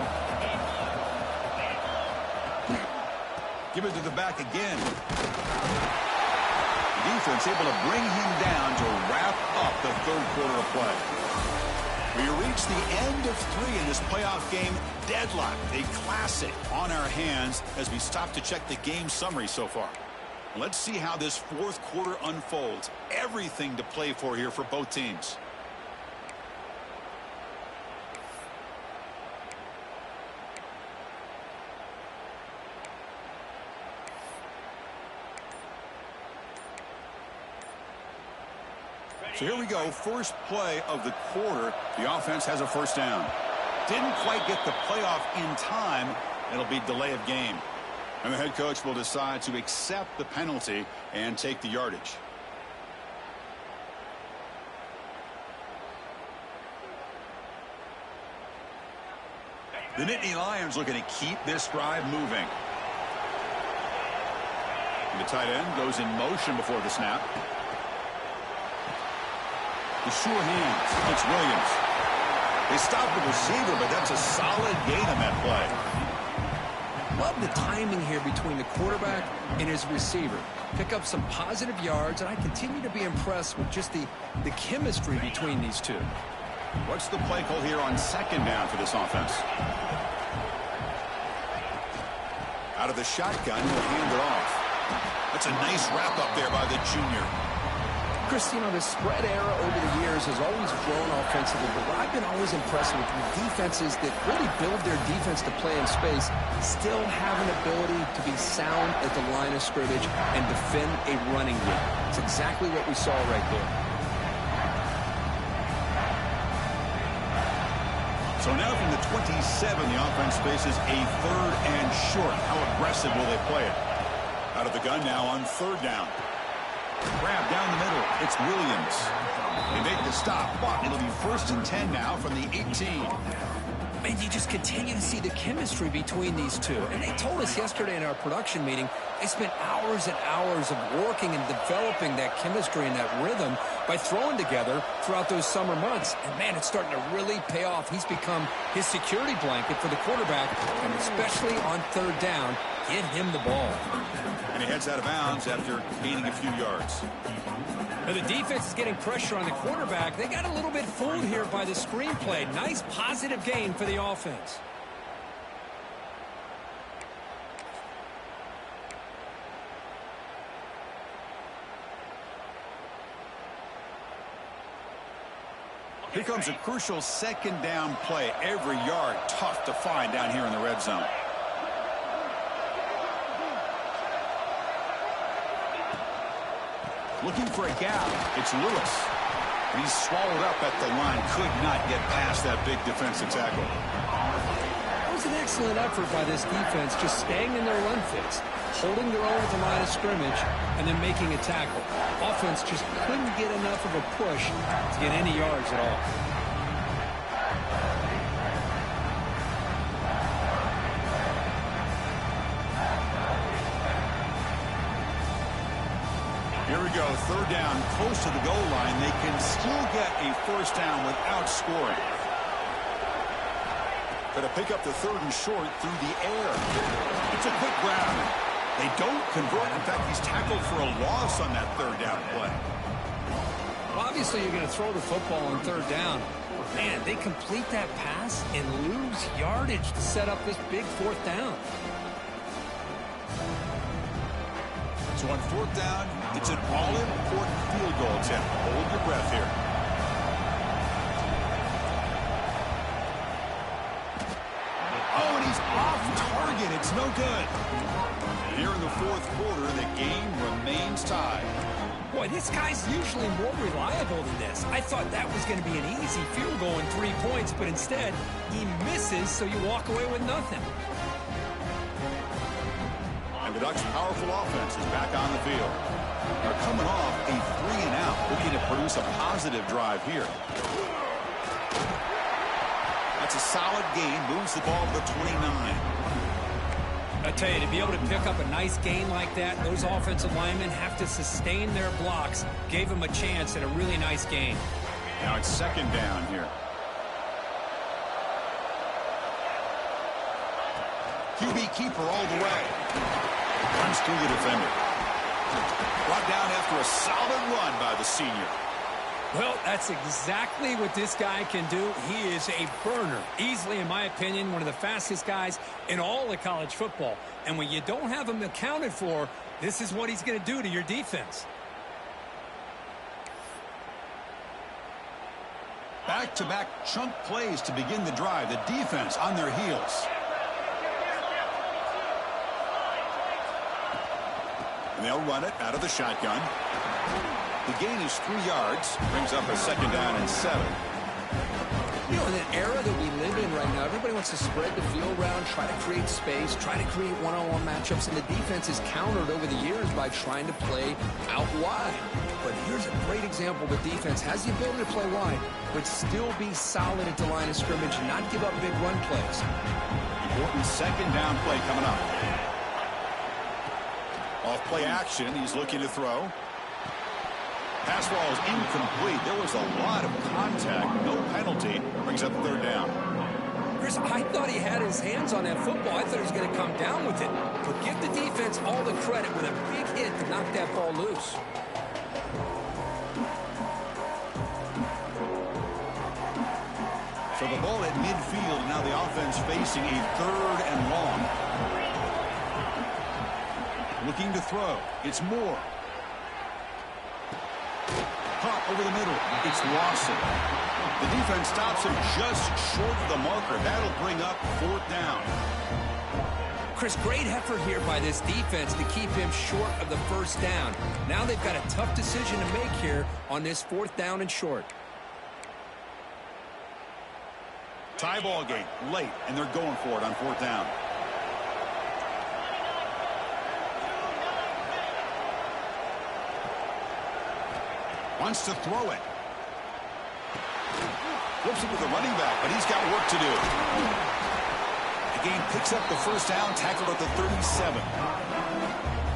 Give it to the back again. The defense able to bring him down to wrap up the third quarter of play. We reach the end of 3 in this playoff game. Deadlock, a classic on our hands as we stop to check the game summary so far. Let's see how this fourth quarter unfolds. Everything to play for here for both teams. So here we go, first play of the quarter. The offense has a first down. Didn't quite get the playoff in time. It'll be delay of game. And the head coach will decide to accept the penalty and take the yardage. The Nittany Lions looking to keep this drive moving. And the tight end goes in motion before the snap. The sure hands. It's Williams. They stop the receiver, but that's a solid gain on that play. Love the timing here between the quarterback and his receiver. Pick up some positive yards, and I continue to be impressed with just the chemistry between these two. What's the play call here on second down for this offense? Out of the shotgun, he'll hand it off. That's a nice wrap up there by the junior. Chris, you know, the spread era over the years has always grown offensively, but what I've been always impressed with defenses that really build their defense to play in space still have an ability to be sound at the line of scrimmage and defend a running game. It's exactly what we saw right there. So now from the 27, the offense faces a third and short. How aggressive will they play it? Out of the gun now on third down. Grab down the middle. It's Williams. They make the stop, but it'll be first and 10 now from the 18. Man, you just continue to see the chemistry between these two. And they told us yesterday in our production meeting, they spent hours and hours of working and developing that chemistry and that rhythm by throwing together throughout those summer months. And, man, it's starting to really pay off. He's become his security blanket for the quarterback, and especially on third down, get him the ball. And he heads out of bounds after gaining a few yards. Now the defense is getting pressure on the quarterback. They got a little bit fooled here by the screenplay. Nice positive gain for the offense. Here comes a crucial second down play. Every yard tough to find down here in the red zone. Looking for a gap. It's Lewis. And he's swallowed up at the line. Could not get past that big defensive tackle. That was an excellent effort by this defense, just staying in their run fits, holding their own at the line of scrimmage, and then making a tackle. Offense just couldn't get enough of a push to get any yards at all. Here we go, third down, close to the goal line. They can still get a first down without scoring. Going to pick up the third and short through the air. It's a quick grab. They don't convert. In fact, he's tackled for a loss on that third down play. Well, obviously, you're going to throw the football on third down. Man, they complete that pass and lose yardage to set up this big fourth down. So on fourth down, it's an all-important field goal attempt. Hold your breath here. Oh, and he's off target. It's no good. Here in the fourth quarter, the game remains tied. Boy, this guy's usually more reliable than this. I thought that was going to be an easy field goal and 3 points, but instead, he misses, so you walk away with nothing. And the Ducks' powerful offense is back on the field. They're coming off a 3-and-out, looking to produce a positive drive here. That's a solid gain, moves the ball to the 29. I tell you, to be able to pick up a nice gain like that, those offensive linemen have to sustain their blocks. Gave them a chance at a really nice gain. Now it's second down here. QB keeper all the way. Runs through the defender. Brought down after a solid run by the senior. Well, that's exactly what this guy can do. He is a burner. Easily, in my opinion, one of the fastest guys in all of college football. And when you don't have him accounted for, this is what he's going to do to your defense. Back-to-back chunk plays to begin the drive. The defense on their heels. And they'll run it out of the shotgun. The gain is 3 yards. Brings up a second down and 7. You know, in an era that we live in right now, everybody wants to spread the field around, try to create space, try to create one-on-one matchups, and the defense is countered over the years by trying to play out wide. But here's a great example. The defense has the ability to play wide, but still be solid at the line of scrimmage and not give up big run plays. Important second down play coming up. Off play action, he's looking to throw. Pass ball is incomplete. There was a lot of contact. No penalty. Brings up third down. Chris, I thought he had his hands on that football. I thought he was going to come down with it. But give the defense all the credit with a big hit to knock that ball loose. So the ball at midfield. Now the offense facing a third and long. Looking to throw. It's Moore. Pop over the middle. It's Lawson. The defense stops him just short of the marker. That'll bring up fourth down. Chris, great effort here by this defense to keep him short of the first down. Now they've got a tough decision to make here on this fourth down and short. Tie ball game late, and they're going for it on fourth down. Wants to throw it. Flips it with the running back, but he's got work to do. The game picks up the first down, tackled at the 37.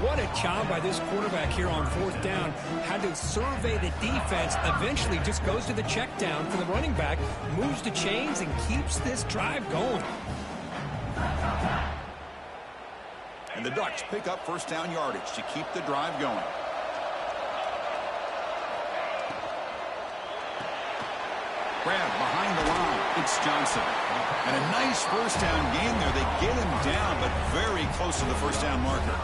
What a job by this quarterback here on fourth down. Had to survey the defense, eventually just goes to the check down for the running back, moves the chains, and keeps this drive going. And the Ducks pick up first down yardage to keep the drive going. Grab behind the line. It's Johnson. And a nice first down gain there. They get him down, but very close to the first down marker.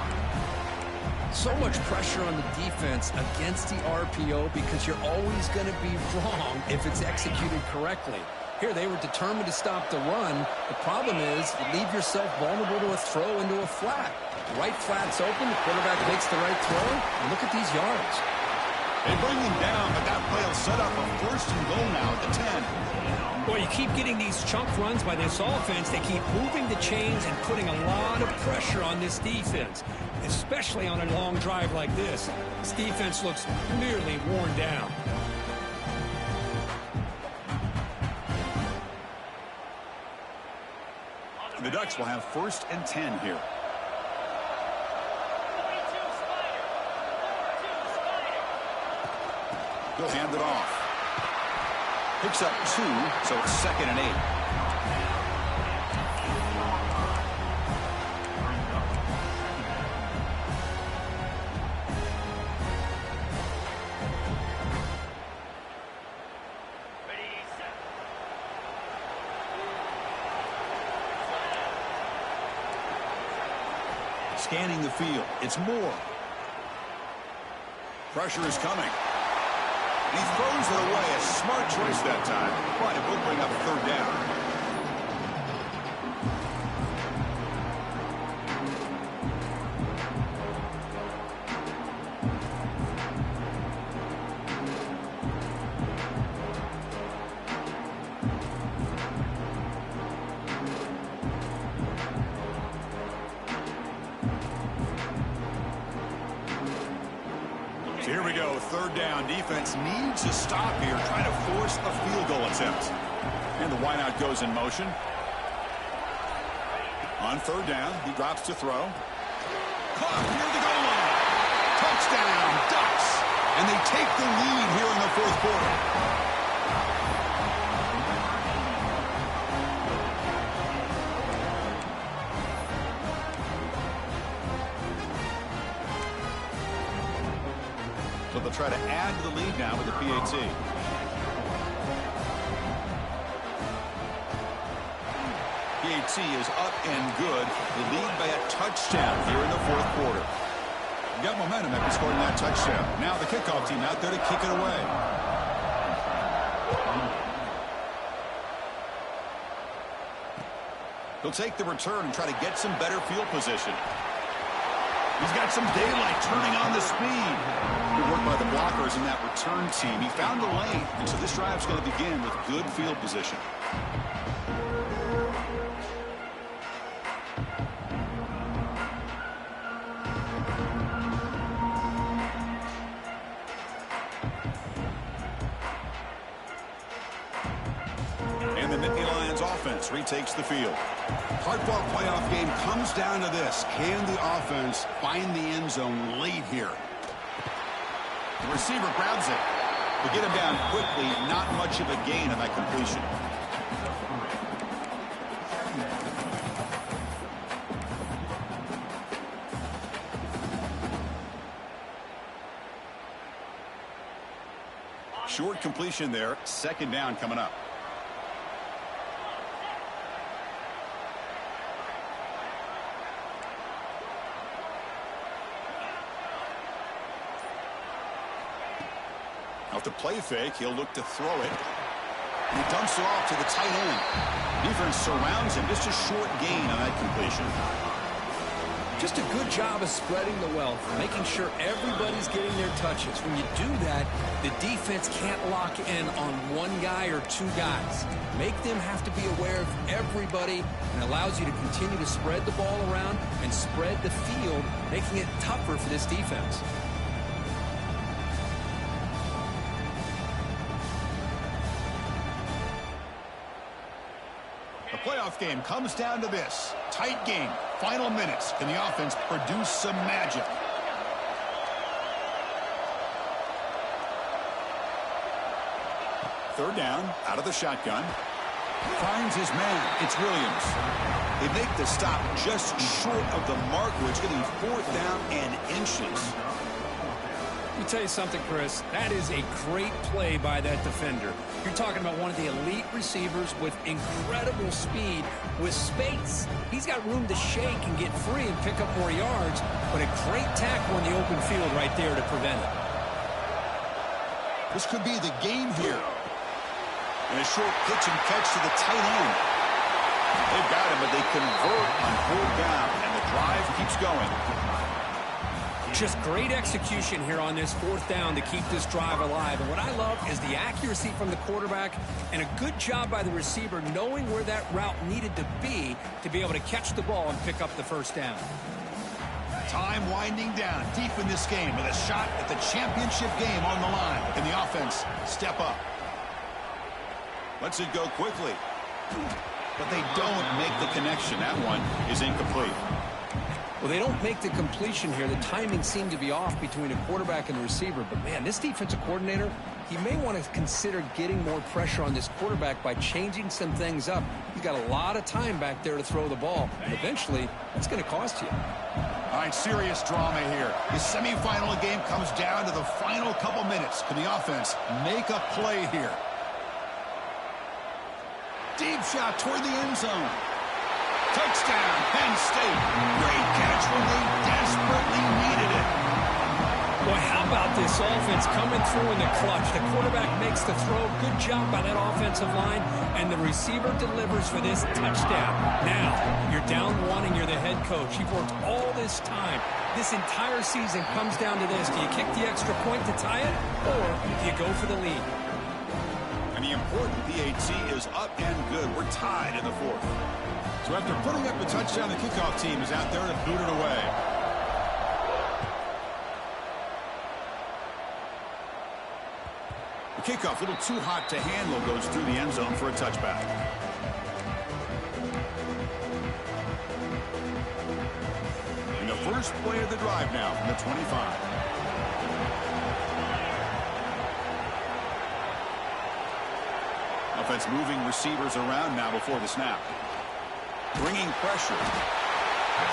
So much pressure on the defense against the RPO because you're always going to be wrong if it's executed correctly. Here, they were determined to stop the run. The problem is you leave yourself vulnerable to a throw into a flat. The right flat's open. The quarterback makes the right throw. And look at these yards. They bring him down, but that play will set up a first and goal now at the 10. Well, you keep getting these chunk runs by this offense. They keep moving the chains and putting a lot of pressure on this defense, especially on a long drive like this. This defense looks clearly worn down. The Ducks will have first and 10 here. He'll hand it off. Picks up 2, so it's second and 8. Scanning the field. It's Moore. Pressure is coming. He throws it away. A smart choice that time. But it will bring up third down. So here we go, third down. Defense needs a stop here, trying to force a field goal attempt. And the wideout goes in motion. On third down, he drops to throw. Caught near the goal line. Touchdown, Ducks. And they take the lead here in the fourth quarter. So they'll try to add to the lead now with the PAT. PAT is up and good. They lead by a touchdown here in the fourth quarter. Got momentum after scoring that touchdown. Now the kickoff team out there to kick it away. He'll take the return and try to get some better field position. He's got some daylight turning on the speed. Good work by the blockers in that return team. He found the lane, and so this drive's going to begin with good field position. And the Nittany Lions offense retakes the field. Hard-fought playoff game comes down to this. Can the offense find the end zone late here? The receiver grabs it. To get him down quickly, not much of a gain on that completion. Short completion there. Second down coming up. Off the play fake, he'll look to throw it. And he dumps it off to the tight end. Defense surrounds him. Just a short gain on that completion. Just a good job of spreading the wealth, making sure everybody's getting their touches. When you do that, the defense can't lock in on one guy or two guys. Make them have to be aware of everybody, and allows you to continue to spread the ball around and spread the field, making it tougher for this defense. The playoff game comes down to this. Tight game. Final minutes. Can the offense produce some magic? Third down, out of the shotgun. Finds his man. It's Williams. They make the stop just short of the mark, where it's getting fourth down and inches. Let me tell you something, Chris. That is a great play by that defender. You're talking about one of the elite receivers with incredible speed, with space. He's got room to shake and get free and pick up more yards, but a great tackle in the open field right there to prevent it. This could be the game here. And a short pitch and catch to the tight end. They've got him, but they convert on fourth down, and the drive keeps going. Just great execution here on this fourth down to keep this drive alive. And what I love is the accuracy from the quarterback and a good job by the receiver knowing where that route needed to be able to catch the ball and pick up the first down. Time winding down deep in this game with a shot at the championship game on the line. Can the offense step up? Lets it go quickly. But they don't make the connection. That one is incomplete. Well, they don't make the completion here. The timing seemed to be off between a quarterback and the receiver. But, man, this defensive coordinator, he may want to consider getting more pressure on this quarterback by changing some things up. He's got a lot of time back there to throw the ball. And eventually, that's going to cost you. All right, serious drama here. The semifinal game comes down to the final couple minutes. Can the offense make a play here? Deep shot toward the end zone. Touchdown, Penn State. Great catch when they desperately needed it. Boy, how about this offense coming through in the clutch? The quarterback makes the throw. Good job by that offensive line. And the receiver delivers for this touchdown. Now, you're down one and you're the head coach. You've worked all this time. This entire season comes down to this. Do you kick the extra point to tie it, or do you go for the lead? And the important PAT is up and good. We're tied in the fourth. So after putting up a touchdown, the kickoff team is out there to boot it away. The kickoff, a little too hot to handle, goes through the end zone for a touchback. first play of the drive now from the 25. Offense moving receivers around now before the snap. Bringing pressure.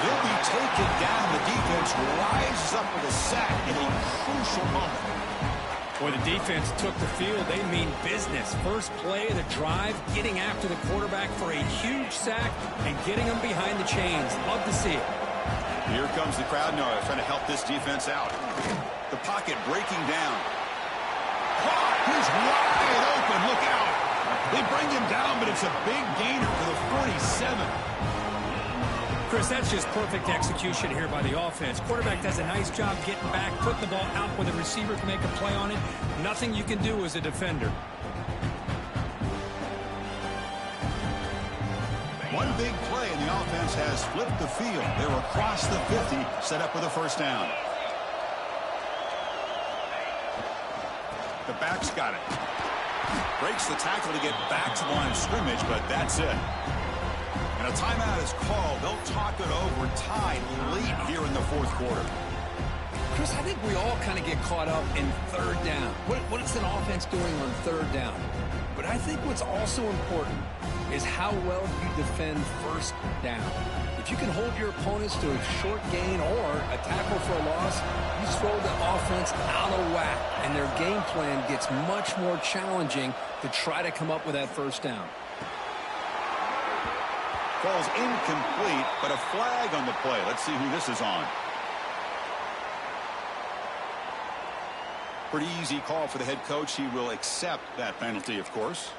He'll be taken down. The defense rises up with a sack in a crucial moment. Boy, the defense took the field. They mean business. First play of the drive, getting after the quarterback for a huge sack and getting him behind the chains. Love to see it. Here comes the crowd noise trying to help this defense out. The pocket breaking down. Caught! He's wide open. Look out. They bring him down, but it's a big gainer for the 47. Chris, that's just perfect execution here by the offense. Quarterback does a nice job getting back, putting the ball out where the receiver can make a play on it. Nothing you can do as a defender. One big play, and the offense has flipped the field. They're across the 50, set up with a first down. The back's got it. Breaks the tackle to get back to the line of scrimmage, but that's it. And a timeout is called. They'll talk it over, tied late here in the fourth quarter. Chris, I think we all kind of get caught up in third down. What is an offense doing on third down? But I think what's also important is how well you defend first down. If you can hold your opponents to a short gain or a tackle for a loss, you throw the offense out of whack, and their game plan gets much more challenging to try to come up with that first down. Falls incomplete, but a flag on the play. Let's see who this is on. Pretty easy call for the head coach. He will accept that penalty, of course.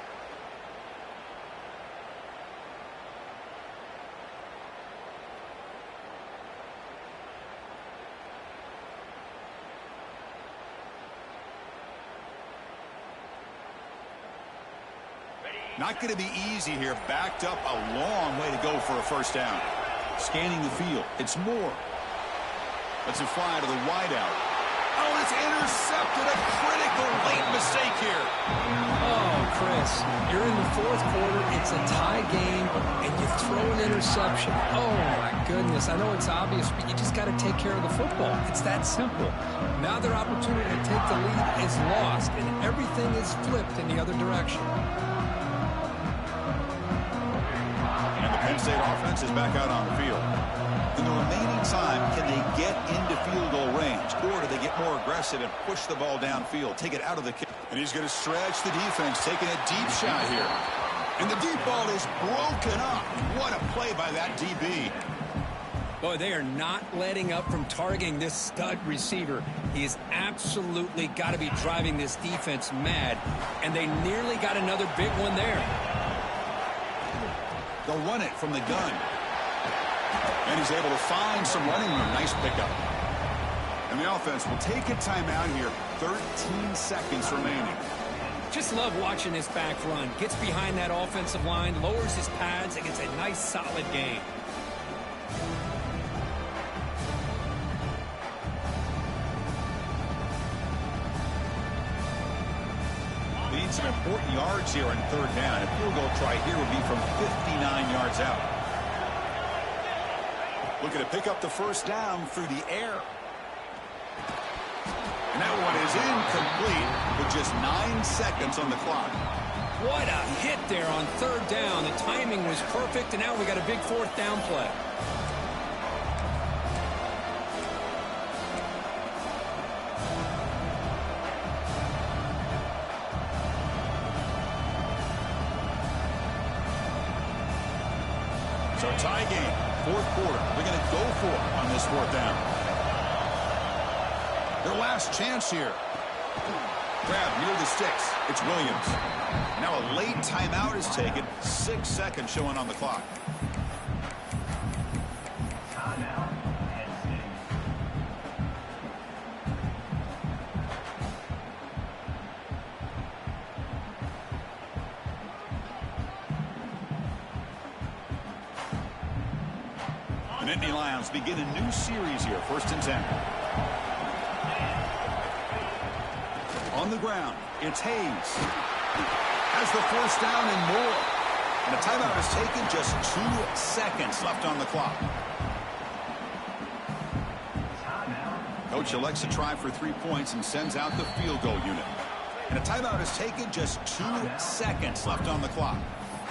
Not going to be easy here. Backed up a long way to go for a first down. Scanning the field. It's Moore. Lets it fly to the wideout. Oh, it's intercepted. A critical late mistake here. Oh, Chris, you're in the fourth quarter. It's a tie game, and you throw an interception. Oh, my goodness. I know it's obvious, but you just got to take care of the football. It's that simple. Now their opportunity to take the lead is lost, and everything is flipped in the other direction. Penn State offense is back out on the field. In the remaining time, can they get into field goal range, or do they get more aggressive and push the ball downfield, take it out of the kick? And he's going to stretch the defense, taking a deep shot here. And the deep ball is broken up. What a play by that DB. Boy, they are not letting up from targeting this stud receiver. He has absolutely got to be driving this defense mad, and they nearly got another big one there. They'll run it from the gun. And he's able to find some running room. Nice pickup. And the offense will take a timeout here. 13 seconds remaining. Just love watching this back run. Gets behind that offensive line, lowers his pads, and gets a nice solid gain. Some important yards here on third down. A field goal try here would be from 59 yards out. Looking to pick up the first down through the air. And that one is incomplete with just 9 seconds on the clock. What a hit there on third down. The timing was perfect, and now we got a big fourth down play. So tie game, fourth quarter. They're going to go for it on this fourth down. Their last chance here. Grab near the sticks. It's Williams. Now a late timeout is taken. 6 seconds showing on the clock. And Nittany Lions begin a new series here, 1st and 10. On the ground, it's Hayes. Has the first down and more. And the timeout is taken, just 2 seconds left on the clock. coach elects to try for 3 points and sends out the field goal unit. And a timeout is taken, just 2 seconds left on the clock.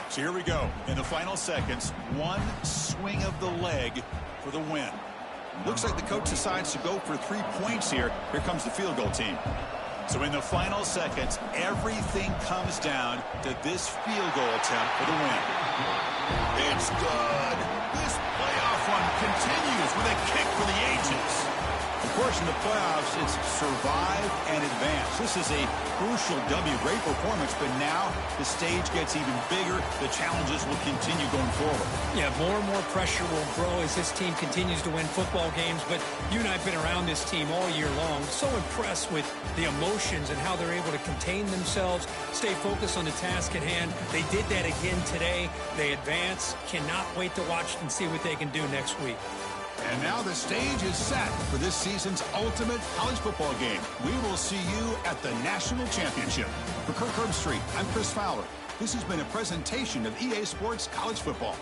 So here we go. In the final seconds, one swing of the leg for the win. Looks like the coach decides to go for 3 points here. Here comes the field goal team. So in the final seconds, everything comes down to this field goal attempt for the win. It's good. This playoff one continues with a kick for the ages. Of course, in the playoffs, it's survive and advance. This is a crucial W. Great performance, but now the stage gets even bigger. The challenges will continue going forward. Yeah, more and more pressure will grow as this team continues to win football games. But you and I have been around this team all year long. So impressed with the emotions and how they're able to contain themselves, stay focused on the task at hand. They did that again today. They advance. Cannot wait to watch and see what they can do next week. And now the stage is set for this season's ultimate college football game. We will see you at the National Championship. For Kirk Herbstreit, I'm Chris Fowler. This has been a presentation of EA Sports College Football.